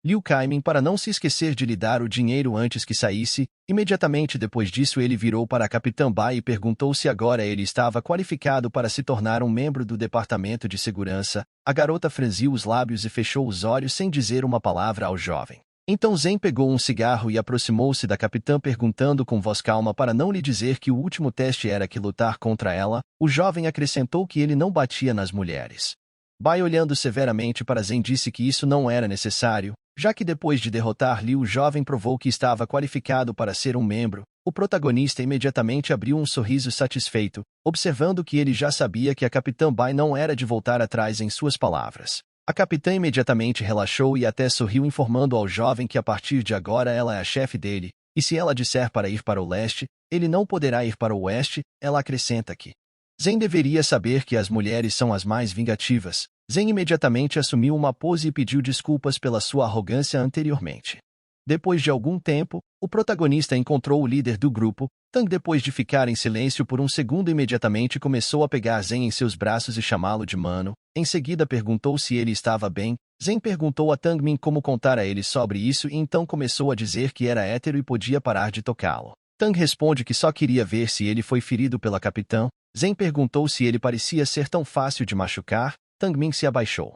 Liu Kaimin para não se esquecer de lhe dar o dinheiro antes que saísse. Imediatamente depois disso ele virou para a Capitã Bai e perguntou se agora ele estava qualificado para se tornar um membro do Departamento de Segurança. A garota franziu os lábios e fechou os olhos sem dizer uma palavra ao jovem. Então Zen pegou um cigarro e aproximou-se da capitã perguntando com voz calma para não lhe dizer que o último teste era que lutar contra ela. O jovem acrescentou que ele não batia nas mulheres. Bai, olhando severamente para Zen, disse que isso não era necessário, já que depois de derrotar Liu, o jovem provou que estava qualificado para ser um membro. O protagonista imediatamente abriu um sorriso satisfeito, observando que ele já sabia que a Capitã Bai não era de voltar atrás em suas palavras. A capitã imediatamente relaxou e até sorriu, informando ao jovem que a partir de agora ela é a chefe dele, e se ela disser para ir para o leste, ele não poderá ir para o oeste. Ela acrescenta que Zen deveria saber que as mulheres são as mais vingativas. Zen imediatamente assumiu uma pose e pediu desculpas pela sua arrogância anteriormente. Depois de algum tempo, o protagonista encontrou o líder do grupo. Tang, depois de ficar em silêncio por um segundo, imediatamente começou a pegar Zen em seus braços e chamá-lo de mano. Em seguida perguntou se ele estava bem. Zen perguntou a Tang Min como contar a ele sobre isso e então começou a dizer que era hétero e podia parar de tocá-lo. Tang responde que só queria ver se ele foi ferido pela capitã. Zen perguntou se ele parecia ser tão fácil de machucar. Tang Min se abaixou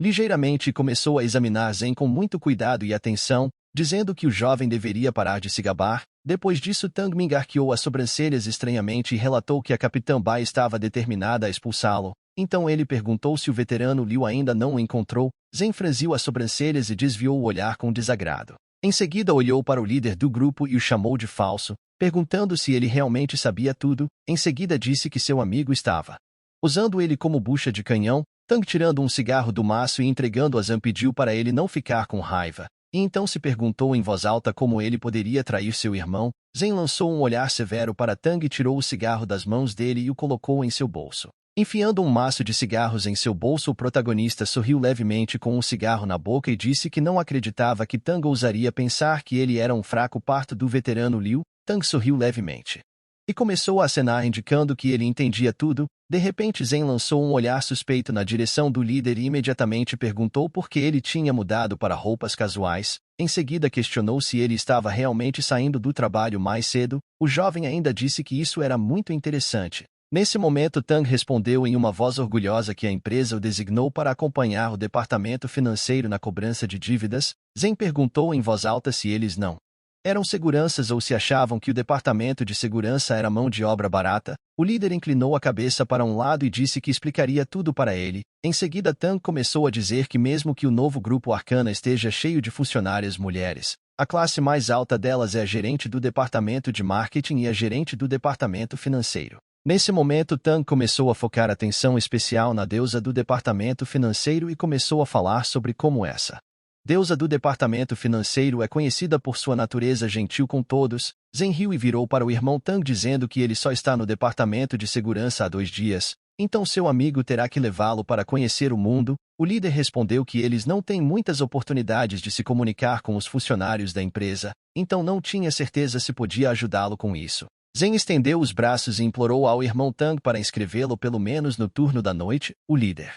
ligeiramente e começou a examinar Zen com muito cuidado e atenção, dizendo que o jovem deveria parar de se gabar. Depois disso, Tang Min arqueou as sobrancelhas estranhamente e relatou que a Capitã Bai estava determinada a expulsá-lo. Então ele perguntou se o veterano Liu ainda não o encontrou. Zen franziu as sobrancelhas e desviou o olhar com desagrado. Em seguida olhou para o líder do grupo e o chamou de falso, perguntando se ele realmente sabia tudo. Em seguida disse que seu amigo estava usando ele como bucha de canhão. Tang, tirando um cigarro do maço e entregando a Zan, pediu para ele não ficar com raiva, e então se perguntou em voz alta como ele poderia trair seu irmão. Zen lançou um olhar severo para Tang e tirou o cigarro das mãos dele e o colocou em seu bolso. Enfiando um maço de cigarros em seu bolso, o protagonista sorriu levemente com um cigarro na boca e disse que não acreditava que Tang ousaria pensar que ele era um fraco parto do veterano Liu. Tang sorriu levemente e começou a acenar indicando que ele entendia tudo. De repente Zen lançou um olhar suspeito na direção do líder e imediatamente perguntou por que ele tinha mudado para roupas casuais. Em seguida questionou se ele estava realmente saindo do trabalho mais cedo. O jovem ainda disse que isso era muito interessante. Nesse momento, Tang respondeu em uma voz orgulhosa que a empresa o designou para acompanhar o departamento financeiro na cobrança de dívidas. Zeng perguntou em voz alta se eles não eram seguranças ou se achavam que o departamento de segurança era mão de obra barata. O líder inclinou a cabeça para um lado e disse que explicaria tudo para ele. Em seguida, Tang começou a dizer que mesmo que o novo grupo Arcana esteja cheio de funcionárias mulheres, a classe mais alta delas é a gerente do departamento de marketing e a gerente do departamento financeiro. Nesse momento, Tang começou a focar atenção especial na deusa do departamento financeiro e começou a falar sobre como essa deusa do departamento financeiro é conhecida por sua natureza gentil com todos. Zeng riu e virou para o irmão Tang dizendo que ele só está no departamento de segurança há 2 dias, então seu amigo terá que levá-lo para conhecer o mundo. O líder respondeu que eles não têm muitas oportunidades de se comunicar com os funcionários da empresa, então não tinha certeza se podia ajudá-lo com isso. Zeng estendeu os braços e implorou ao irmão Tang para inscrevê-lo pelo menos no turno da noite. O líder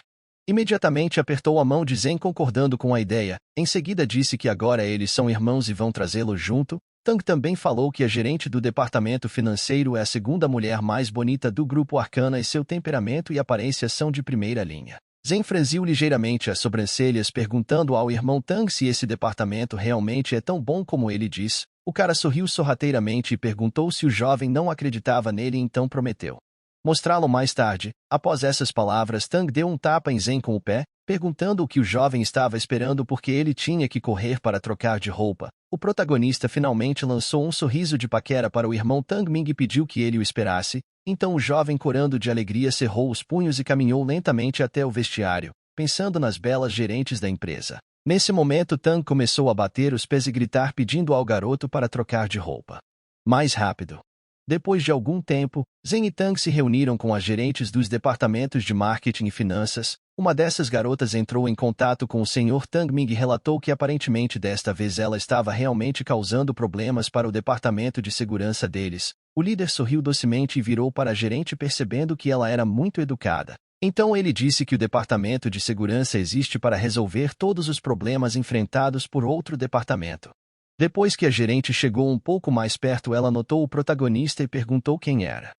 imediatamente apertou a mão de Zeng concordando com a ideia. Em seguida disse que agora eles são irmãos e vão trazê-lo junto. Tang também falou que a gerente do departamento financeiro é a segunda mulher mais bonita do grupo Arcana e seu temperamento e aparência são de primeira linha. Zeng franziu ligeiramente as sobrancelhas perguntando ao irmão Tang se esse departamento realmente é tão bom como ele diz. O cara sorriu sorrateiramente e perguntou se o jovem não acreditava nele e então prometeu mostrá-lo mais tarde. Após essas palavras, Tang deu um tapa em Zeng com o pé, perguntando o que o jovem estava esperando porque ele tinha que correr para trocar de roupa. O protagonista finalmente lançou um sorriso de paquera para o irmão Tang Ming e pediu que ele o esperasse. Então o jovem, corando de alegria, cerrou os punhos e caminhou lentamente até o vestiário, pensando nas belas gerentes da empresa. Nesse momento, Tang começou a bater os pés e gritar pedindo ao garoto para trocar de roupa mais rápido. Depois de algum tempo, Zeng e Tang se reuniram com as gerentes dos departamentos de marketing e finanças. Uma dessas garotas entrou em contato com o Sr. Tang Ming e relatou que aparentemente desta vez ela estava realmente causando problemas para o departamento de segurança deles. O líder sorriu docemente e virou para a gerente percebendo que ela era muito educada. Então ele disse que o departamento de segurança existe para resolver todos os problemas enfrentados por outro departamento. Depois que a gerente chegou um pouco mais perto, ela notou o protagonista e perguntou quem era.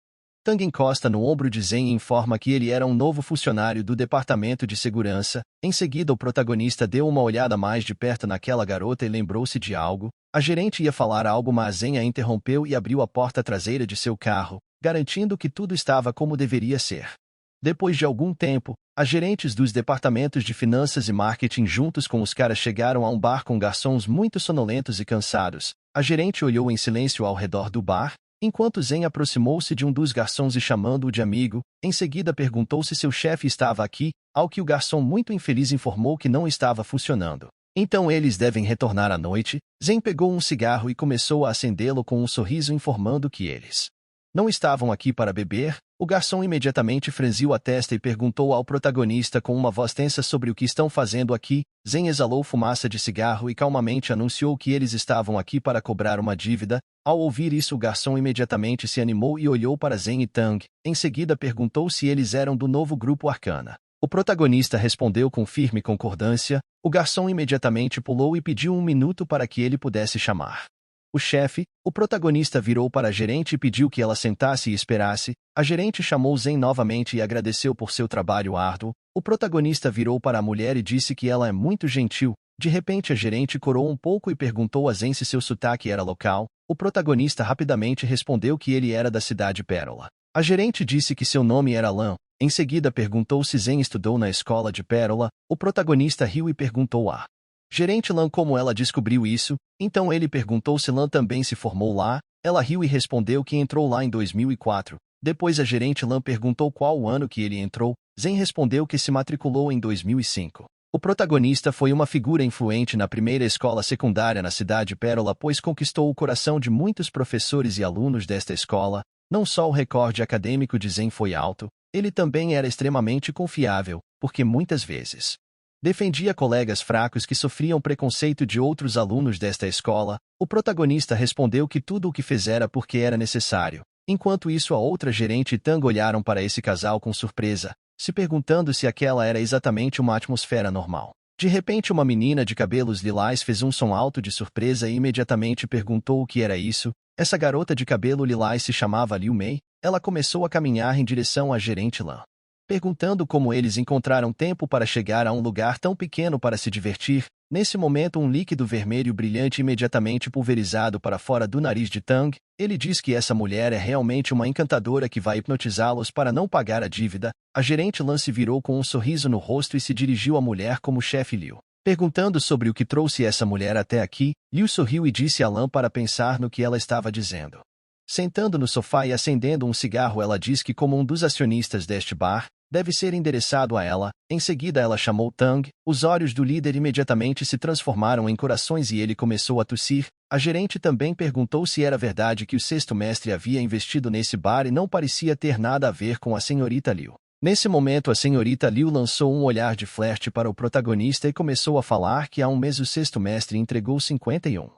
Tang encosta no ombro de Zeng e informa que ele era um novo funcionário do departamento de segurança. Em seguida, o protagonista deu uma olhada mais de perto naquela garota e lembrou-se de algo. A gerente ia falar algo, mas Zeng a interrompeu e abriu a porta traseira de seu carro, garantindo que tudo estava como deveria ser. Depois de algum tempo, as gerentes dos departamentos de finanças e marketing juntos com os caras chegaram a um bar com garçons muito sonolentos e cansados. A gerente olhou em silêncio ao redor do bar, enquanto Zeng aproximou-se de um dos garçons e chamando-o de amigo, em seguida perguntou se seu chefe estava aqui, ao que o garçom muito infeliz informou que não estava funcionando. Então eles devem retornar à noite. Zeng pegou um cigarro e começou a acendê-lo com um sorriso informando que eles não estavam aqui para beber. O garçom imediatamente franziu a testa e perguntou ao protagonista com uma voz tensa sobre o que estão fazendo aqui. Zeng exalou fumaça de cigarro e calmamente anunciou que eles estavam aqui para cobrar uma dívida. Ao ouvir isso, o garçom imediatamente se animou e olhou para Zeng e Tang. Em seguida perguntou se eles eram do novo grupo Arcana. O protagonista respondeu com firme concordância. O garçom imediatamente pulou e pediu 1 minuto para que ele pudesse chamar o chefe. O protagonista virou para a gerente e pediu que ela sentasse e esperasse. A gerente chamou Zeng novamente e agradeceu por seu trabalho árduo. O protagonista virou para a mulher e disse que ela é muito gentil. De repente a gerente corou um pouco e perguntou a Zeng se seu sotaque era local. O protagonista rapidamente respondeu que ele era da cidade Pérola. A gerente disse que seu nome era Lan. Em seguida perguntou se Zeng estudou na escola de Pérola. O protagonista riu e perguntou à gerente Lan como ela descobriu isso. Então ele perguntou se Lan também se formou lá. Ela riu e respondeu que entrou lá em 2004. Depois a gerente Lan perguntou qual o ano que ele entrou. Zeng respondeu que se matriculou em 2005. O protagonista foi uma figura influente na primeira escola secundária na cidade Pérola, pois conquistou o coração de muitos professores e alunos desta escola. Não só o recorde acadêmico de Zeng foi alto, ele também era extremamente confiável, porque muitas vezes defendia colegas fracos que sofriam preconceito de outros alunos desta escola. O protagonista respondeu que tudo o que fizera porque era necessário. Enquanto isso, a outra gerente e Tang olharam para esse casal com surpresa, se perguntando se aquela era exatamente uma atmosfera normal. De repente, uma menina de cabelos lilás fez um som alto de surpresa e imediatamente perguntou o que era isso. Essa garota de cabelo lilás se chamava Liu Mei. ela começou a caminhar em direção à gerente Lan, perguntando como eles encontraram tempo para chegar a um lugar tão pequeno para se divertir. Nesse momento, um líquido vermelho brilhante imediatamente pulverizado para fora do nariz de Tang. Ele diz que essa mulher é realmente uma encantadora que vai hipnotizá-los para não pagar a dívida. A gerente Lan se virou com um sorriso no rosto e se dirigiu à mulher como chefe Liu, perguntando sobre o que trouxe essa mulher até aqui. Liu sorriu e disse a Lan para pensar no que ela estava dizendo. Sentando no sofá e acendendo um cigarro, ela diz que, como um dos acionistas deste bar, deve ser endereçado a ela. Em seguida ela chamou Tang. Os olhos do líder imediatamente se transformaram em corações e ele começou a tossir. A gerente também perguntou se era verdade que o sexto mestre havia investido nesse bar e não parecia ter nada a ver com a senhorita Liu. Nesse momento a senhorita Liu lançou um olhar de flerte para o protagonista e começou a falar que há um mês o sexto mestre entregou 51%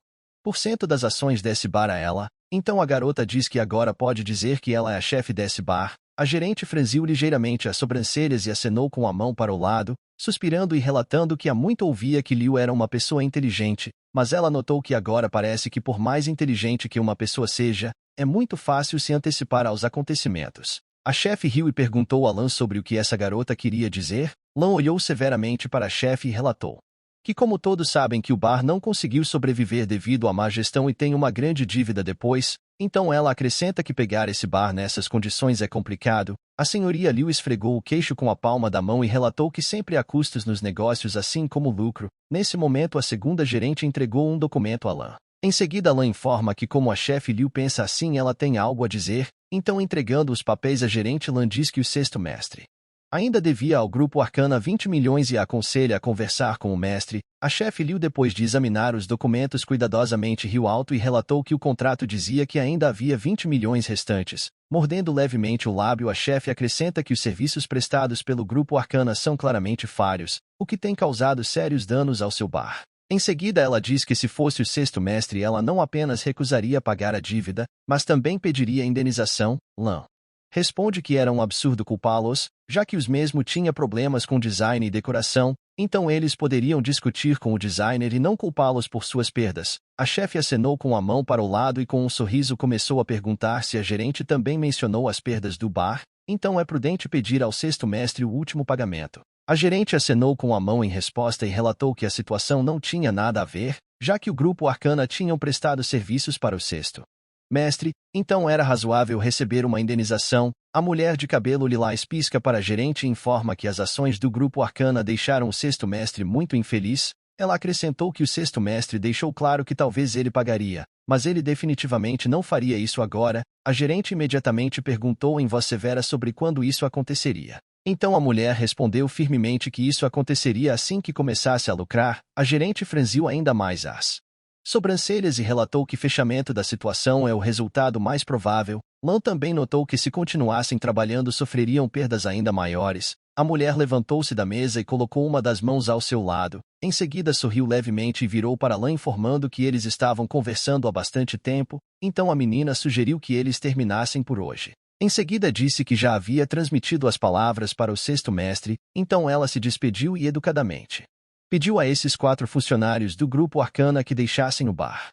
das ações desse bar a ela. Então a garota diz que agora pode dizer que ela é a chefe desse bar. A gerente franziu ligeiramente as sobrancelhas e acenou com a mão para o lado, suspirando e relatando que há muito ouvia que Liu era uma pessoa inteligente, mas ela notou que agora parece que, por mais inteligente que uma pessoa seja, é muito fácil se antecipar aos acontecimentos. A chefe riu e perguntou a Lan sobre o que essa garota queria dizer. Lan olhou severamente para a chefe e relatou que, como todos sabem, que o bar não conseguiu sobreviver devido à má gestão e tem uma grande dívida depois. Então ela acrescenta que pegar esse bar nessas condições é complicado. A senhoria Liu esfregou o queixo com a palma da mão e relatou que sempre há custos nos negócios assim como lucro. Nesse momento a segunda gerente entregou um documento a Lan. Em seguida Lan informa que, como a chefe Liu pensa assim, ela tem algo a dizer. Então, entregando os papéis à gerente, Lan diz que o sexto mestre ainda devia ao grupo Arcana 20 milhões e a aconselha a conversar com o mestre. A chefe Liu, depois de examinar os documentos cuidadosamente, riu alto e relatou que o contrato dizia que ainda havia 20 milhões restantes. Mordendo levemente o lábio, a chefe acrescenta que os serviços prestados pelo grupo Arcana são claramente falhos, o que tem causado sérios danos ao seu bar. Em seguida ela diz que, se fosse o sexto mestre, ela não apenas recusaria pagar a dívida, mas também pediria indenização. Lan responde que era um absurdo culpá-los, já que os mesmo tinha problemas com design e decoração, então eles poderiam discutir com o designer e não culpá-los por suas perdas. A chefe acenou com a mão para o lado e com um sorriso começou a perguntar se a gerente também mencionou as perdas do bar. Então é prudente pedir ao sexto mestre o último pagamento. A gerente acenou com a mão em resposta e relatou que a situação não tinha nada a ver, já que o grupo Arcana tinham prestado serviços para o sexto mestre, então era razoável receber uma indenização. A mulher de cabelo lilás pisca para a gerente e informa que as ações do grupo Arcana deixaram o sexto mestre muito infeliz. Ela acrescentou que o sexto mestre deixou claro que talvez ele pagaria, mas ele definitivamente não faria isso agora. A gerente imediatamente perguntou em voz severa sobre quando isso aconteceria. Então a mulher respondeu firmemente que isso aconteceria assim que começasse a lucrar. A gerente franziu ainda mais as sobrancelhas e relatou que fechamento da situação é o resultado mais provável. Lan também notou que, se continuassem trabalhando, sofreriam perdas ainda maiores. A mulher levantou-se da mesa e colocou uma das mãos ao seu lado. Em seguida sorriu levemente e virou para Lan informando que eles estavam conversando há bastante tempo, então a menina sugeriu que eles terminassem por hoje. Em seguida disse que já havia transmitido as palavras para o sexto mestre, então ela se despediu e educadamente pediu a esses 4 funcionários do grupo Arcana que deixassem o bar.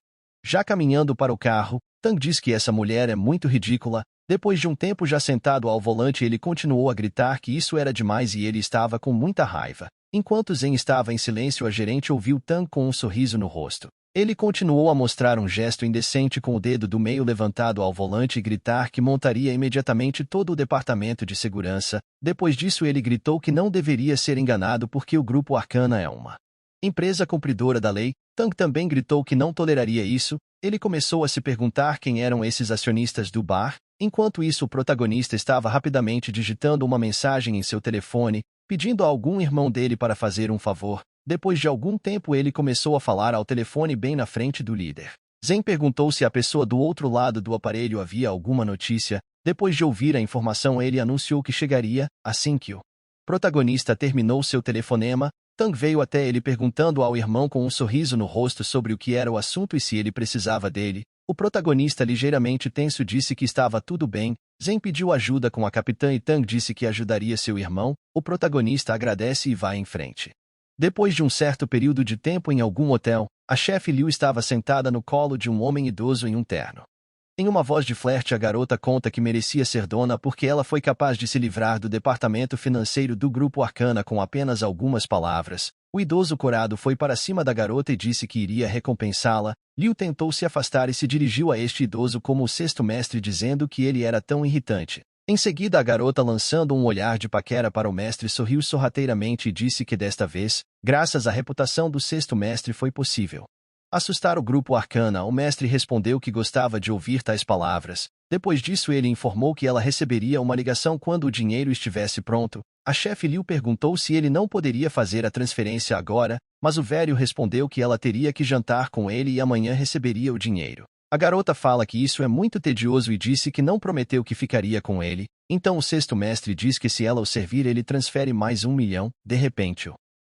Já caminhando para o carro, Tang diz que essa mulher é muito ridícula. Depois de um tempo já sentado ao volante, ele continuou a gritar que isso era demais e ele estava com muita raiva. Enquanto Zen estava em silêncio, a gerente ouviu Tang com um sorriso no rosto. Ele continuou a mostrar um gesto indecente com o dedo do meio levantado ao volante e gritar que montaria imediatamente todo o departamento de segurança. Depois disso ele gritou que não deveria ser enganado porque o grupo Arcana é uma empresa cumpridora da lei. Tang também gritou que não toleraria isso. Ele começou a se perguntar quem eram esses acionistas do bar. Enquanto isso, o protagonista estava rapidamente digitando uma mensagem em seu telefone, pedindo a algum irmão dele para fazer um favor. Depois de algum tempo ele começou a falar ao telefone bem na frente do líder. Zen perguntou se a pessoa do outro lado do aparelho havia alguma notícia. Depois de ouvir a informação, ele anunciou que chegaria. Assim que o protagonista terminou seu telefonema, Tang veio até ele perguntando ao irmão com um sorriso no rosto sobre o que era o assunto e se ele precisava dele. O protagonista, ligeiramente tenso, disse que estava tudo bem. Zen pediu ajuda com a capitã e Tang disse que ajudaria seu irmão. O protagonista agradece e vai em frente. Depois de um certo período de tempo em algum hotel, a chefe Liu estava sentada no colo de um homem idoso em um terno Em uma voz de flerte, a garota conta que merecia ser dona porque ela foi capaz de se livrar do departamento financeiro do Grupo Arcana com apenas algumas palavras. O idoso corado foi para cima da garota e disse que iria recompensá-la. Liu tentou se afastar e se dirigiu a este idoso como o sexto mestre, dizendo que ele era tão irritante. Em seguida, a garota, lançando um olhar de paquera para o mestre, sorriu sorrateiramente e disse que desta vez, graças à reputação do sexto mestre, foi possível assustar o Grupo Arcana. O mestre respondeu que gostava de ouvir tais palavras. Depois disso, ele informou que ela receberia uma ligação quando o dinheiro estivesse pronto. A chefe Liu perguntou se ele não poderia fazer a transferência agora, mas o velho respondeu que ela teria que jantar com ele e amanhã receberia o dinheiro. A garota fala que isso é muito tedioso e disse que não prometeu que ficaria com ele. Então o sexto mestre diz que se ela o servir, ele transfere mais 1 milhão. De repente,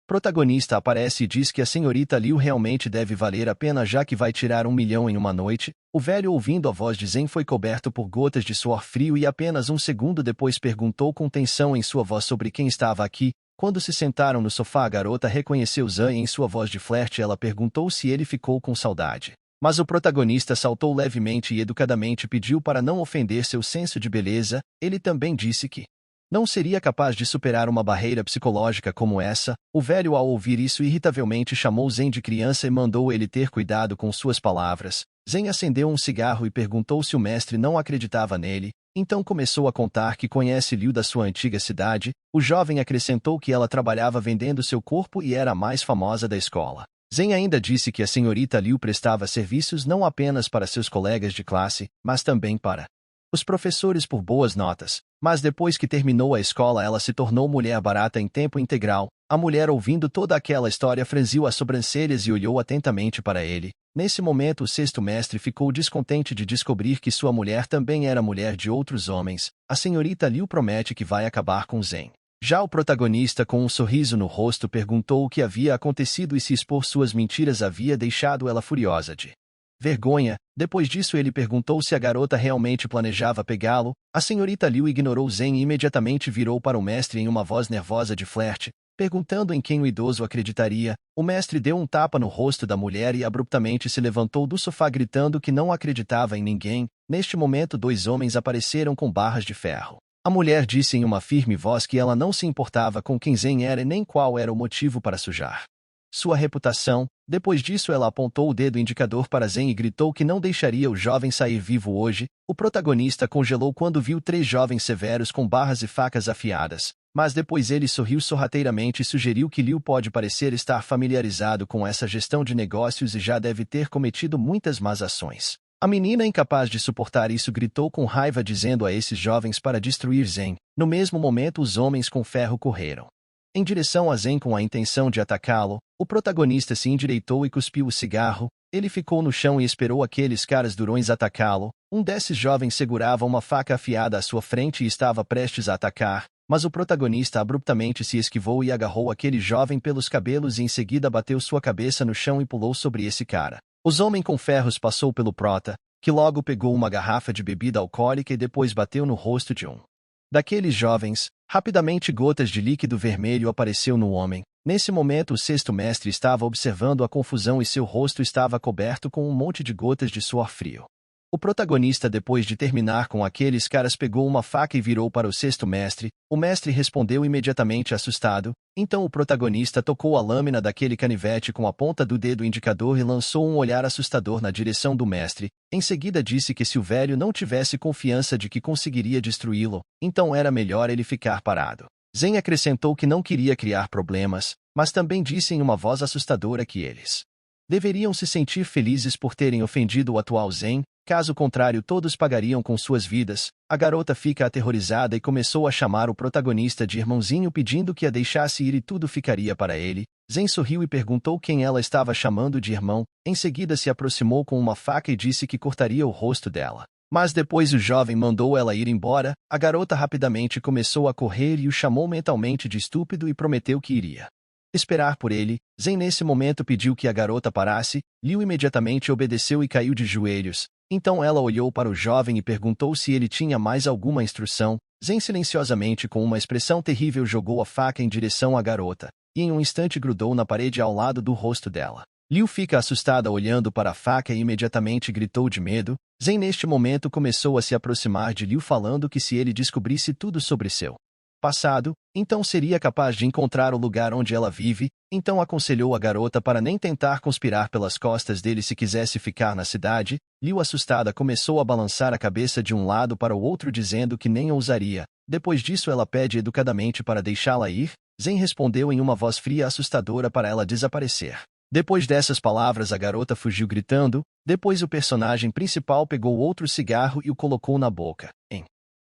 o protagonista aparece e diz que a senhorita Liu realmente deve valer a pena, já que vai tirar 1 milhão em uma noite. O velho, ouvindo a voz de Zen, foi coberto por gotas de suor frio e apenas um segundo depois perguntou com tensão em sua voz sobre quem estava aqui. Quando se sentaram no sofá, a garota reconheceu Zan e em sua voz de flerte ela perguntou se ele ficou com saudade. Mas o protagonista saltou levemente e educadamente pediu para não ofender seu senso de beleza. Ele também disse que não seria capaz de superar uma barreira psicológica como essa. O velho, ao ouvir isso, irritavelmente chamou Zen de criança e mandou ele ter cuidado com suas palavras. Zen acendeu um cigarro e perguntou se o mestre não acreditava nele. Então começou a contar que conhece Liu da sua antiga cidade. O jovem acrescentou que ela trabalhava vendendo seu corpo e era a mais famosa da escola. Zen ainda disse que a senhorita Liu prestava serviços não apenas para seus colegas de classe, mas também para os professores por boas notas. Mas depois que terminou a escola, ela se tornou mulher barata em tempo integral. A mulher, ouvindo toda aquela história, franziu as sobrancelhas e olhou atentamente para ele. Nesse momento, o sexto mestre ficou descontente de descobrir que sua mulher também era mulher de outros homens. A senhorita Liu promete que vai acabar com Zen. Já o protagonista, com um sorriso no rosto, perguntou o que havia acontecido e se expor suas mentiras havia deixado ela furiosa de vergonha. Depois disso, ele perguntou se a garota realmente planejava pegá-lo. A senhorita Liu ignorou Zen e imediatamente virou para o mestre em uma voz nervosa de flerte, perguntando em quem o idoso acreditaria. O mestre deu um tapa no rosto da mulher e abruptamente se levantou do sofá gritando que não acreditava em ninguém. Neste momento, 2 homens apareceram com barras de ferro. A mulher disse em uma firme voz que ela não se importava com quem Zen era e nem qual era o motivo para sujar sua reputação. Depois disso, ela apontou o dedo indicador para Zen e gritou que não deixaria o jovem sair vivo hoje. O protagonista congelou quando viu 3 jovens severos com barras e facas afiadas, mas depois ele sorriu sorrateiramente e sugeriu que Liu pode parecer estar familiarizado com essa gestão de negócios e já deve ter cometido muitas más ações. A menina, incapaz de suportar isso, gritou com raiva, dizendo a esses jovens para destruir Zen. No mesmo momento, os homens com ferro correram em direção a Zen com a intenção de atacá-lo. O protagonista se endireitou e cuspiu o cigarro. Ele ficou no chão e esperou aqueles caras durões atacá-lo. Um desses jovens segurava uma faca afiada à sua frente e estava prestes a atacar, mas o protagonista abruptamente se esquivou e agarrou aquele jovem pelos cabelos e em seguida bateu sua cabeça no chão e pulou sobre esse cara. Os homem com ferros passou pelo prota, que logo pegou uma garrafa de bebida alcoólica e depois bateu no rosto de um daqueles jovens. Rapidamente, gotas de líquido vermelho apareceu no homem. Nesse momento, o sexto mestre estava observando a confusão e seu rosto estava coberto com um monte de gotas de suor frio. O protagonista, depois de terminar com aqueles caras, pegou uma faca e virou para o sexto mestre. O mestre respondeu imediatamente assustado. Então o protagonista tocou a lâmina daquele canivete com a ponta do dedo indicador e lançou um olhar assustador na direção do mestre. Em seguida disse que se o velho não tivesse confiança de que conseguiria destruí-lo, então era melhor ele ficar parado. Zen acrescentou que não queria criar problemas, mas também disse em uma voz assustadora que eles deveriam se sentir felizes por terem ofendido o atual Zen. Caso contrário, todos pagariam com suas vidas. A garota fica aterrorizada e começou a chamar o protagonista de irmãozinho, pedindo que a deixasse ir e tudo ficaria para ele. Zen sorriu e perguntou quem ela estava chamando de irmão. Em seguida se aproximou com uma faca e disse que cortaria o rosto dela. Mas depois o jovem mandou ela ir embora. A garota rapidamente começou a correr e o chamou mentalmente de estúpido e prometeu que iria esperar por ele. Zen nesse momento pediu que a garota parasse. Liu imediatamente obedeceu e caiu de joelhos. Então ela olhou para o jovem e perguntou se ele tinha mais alguma instrução. Zen silenciosamente, com uma expressão terrível, jogou a faca em direção à garota, e em um instante grudou na parede ao lado do rosto dela. Liu fica assustada olhando para a faca e imediatamente gritou de medo. Zhen neste momento começou a se aproximar de Liu falando que se ele descobrisse tudo sobre seu passado, então seria capaz de encontrar o lugar onde ela vive, então aconselhou a garota para nem tentar conspirar pelas costas dele se quisesse ficar na cidade. Liu, assustada, começou a balançar a cabeça de um lado para o outro dizendo que nem ousaria. Depois disso ela pede educadamente para deixá-la ir. Zhen respondeu em uma voz fria assustadora para ela desaparecer. Depois dessas palavras a garota fugiu gritando. Depois o personagem principal pegou outro cigarro e o colocou na boca. Em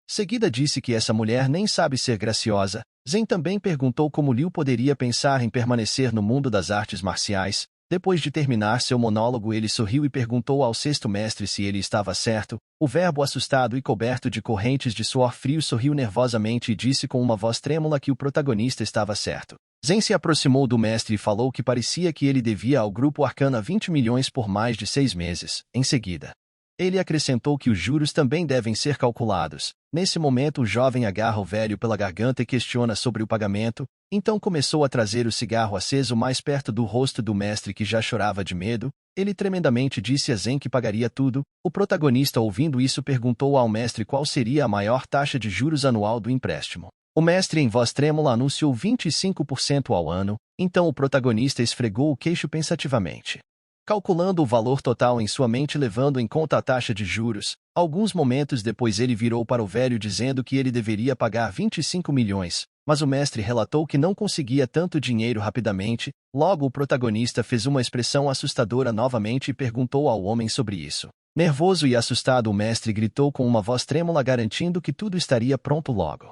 seguida disse que essa mulher nem sabe ser graciosa. Zhen também perguntou como Liu poderia pensar em permanecer no mundo das artes marciais. Depois de terminar seu monólogo ele sorriu e perguntou ao sexto mestre se ele estava certo. O verbo, assustado e coberto de correntes de suor frio, sorriu nervosamente e disse com uma voz trêmula que o protagonista estava certo. Zhen se aproximou do mestre e falou que parecia que ele devia ao grupo Arcana 20 milhões por mais de 6 meses. Em seguida, ele acrescentou que os juros também devem ser calculados. Nesse momento o jovem agarra o velho pela garganta e questiona sobre o pagamento. Então começou a trazer o cigarro aceso mais perto do rosto do mestre, que já chorava de medo. Ele tremendamente disse a Zhen que pagaria tudo. O protagonista, ouvindo isso, perguntou ao mestre qual seria a maior taxa de juros anual do empréstimo. O mestre, em voz trêmula, anunciou 25% ao ano. Então o protagonista esfregou o queixo pensativamente, calculando o valor total em sua mente, levando em conta a taxa de juros. Alguns momentos depois ele virou para o velho dizendo que ele deveria pagar 25 milhões, mas o mestre relatou que não conseguia tanto dinheiro rapidamente. Logo o protagonista fez uma expressão assustadora novamente e perguntou ao homem sobre isso. Nervoso e assustado, o mestre gritou com uma voz trêmula garantindo que tudo estaria pronto logo.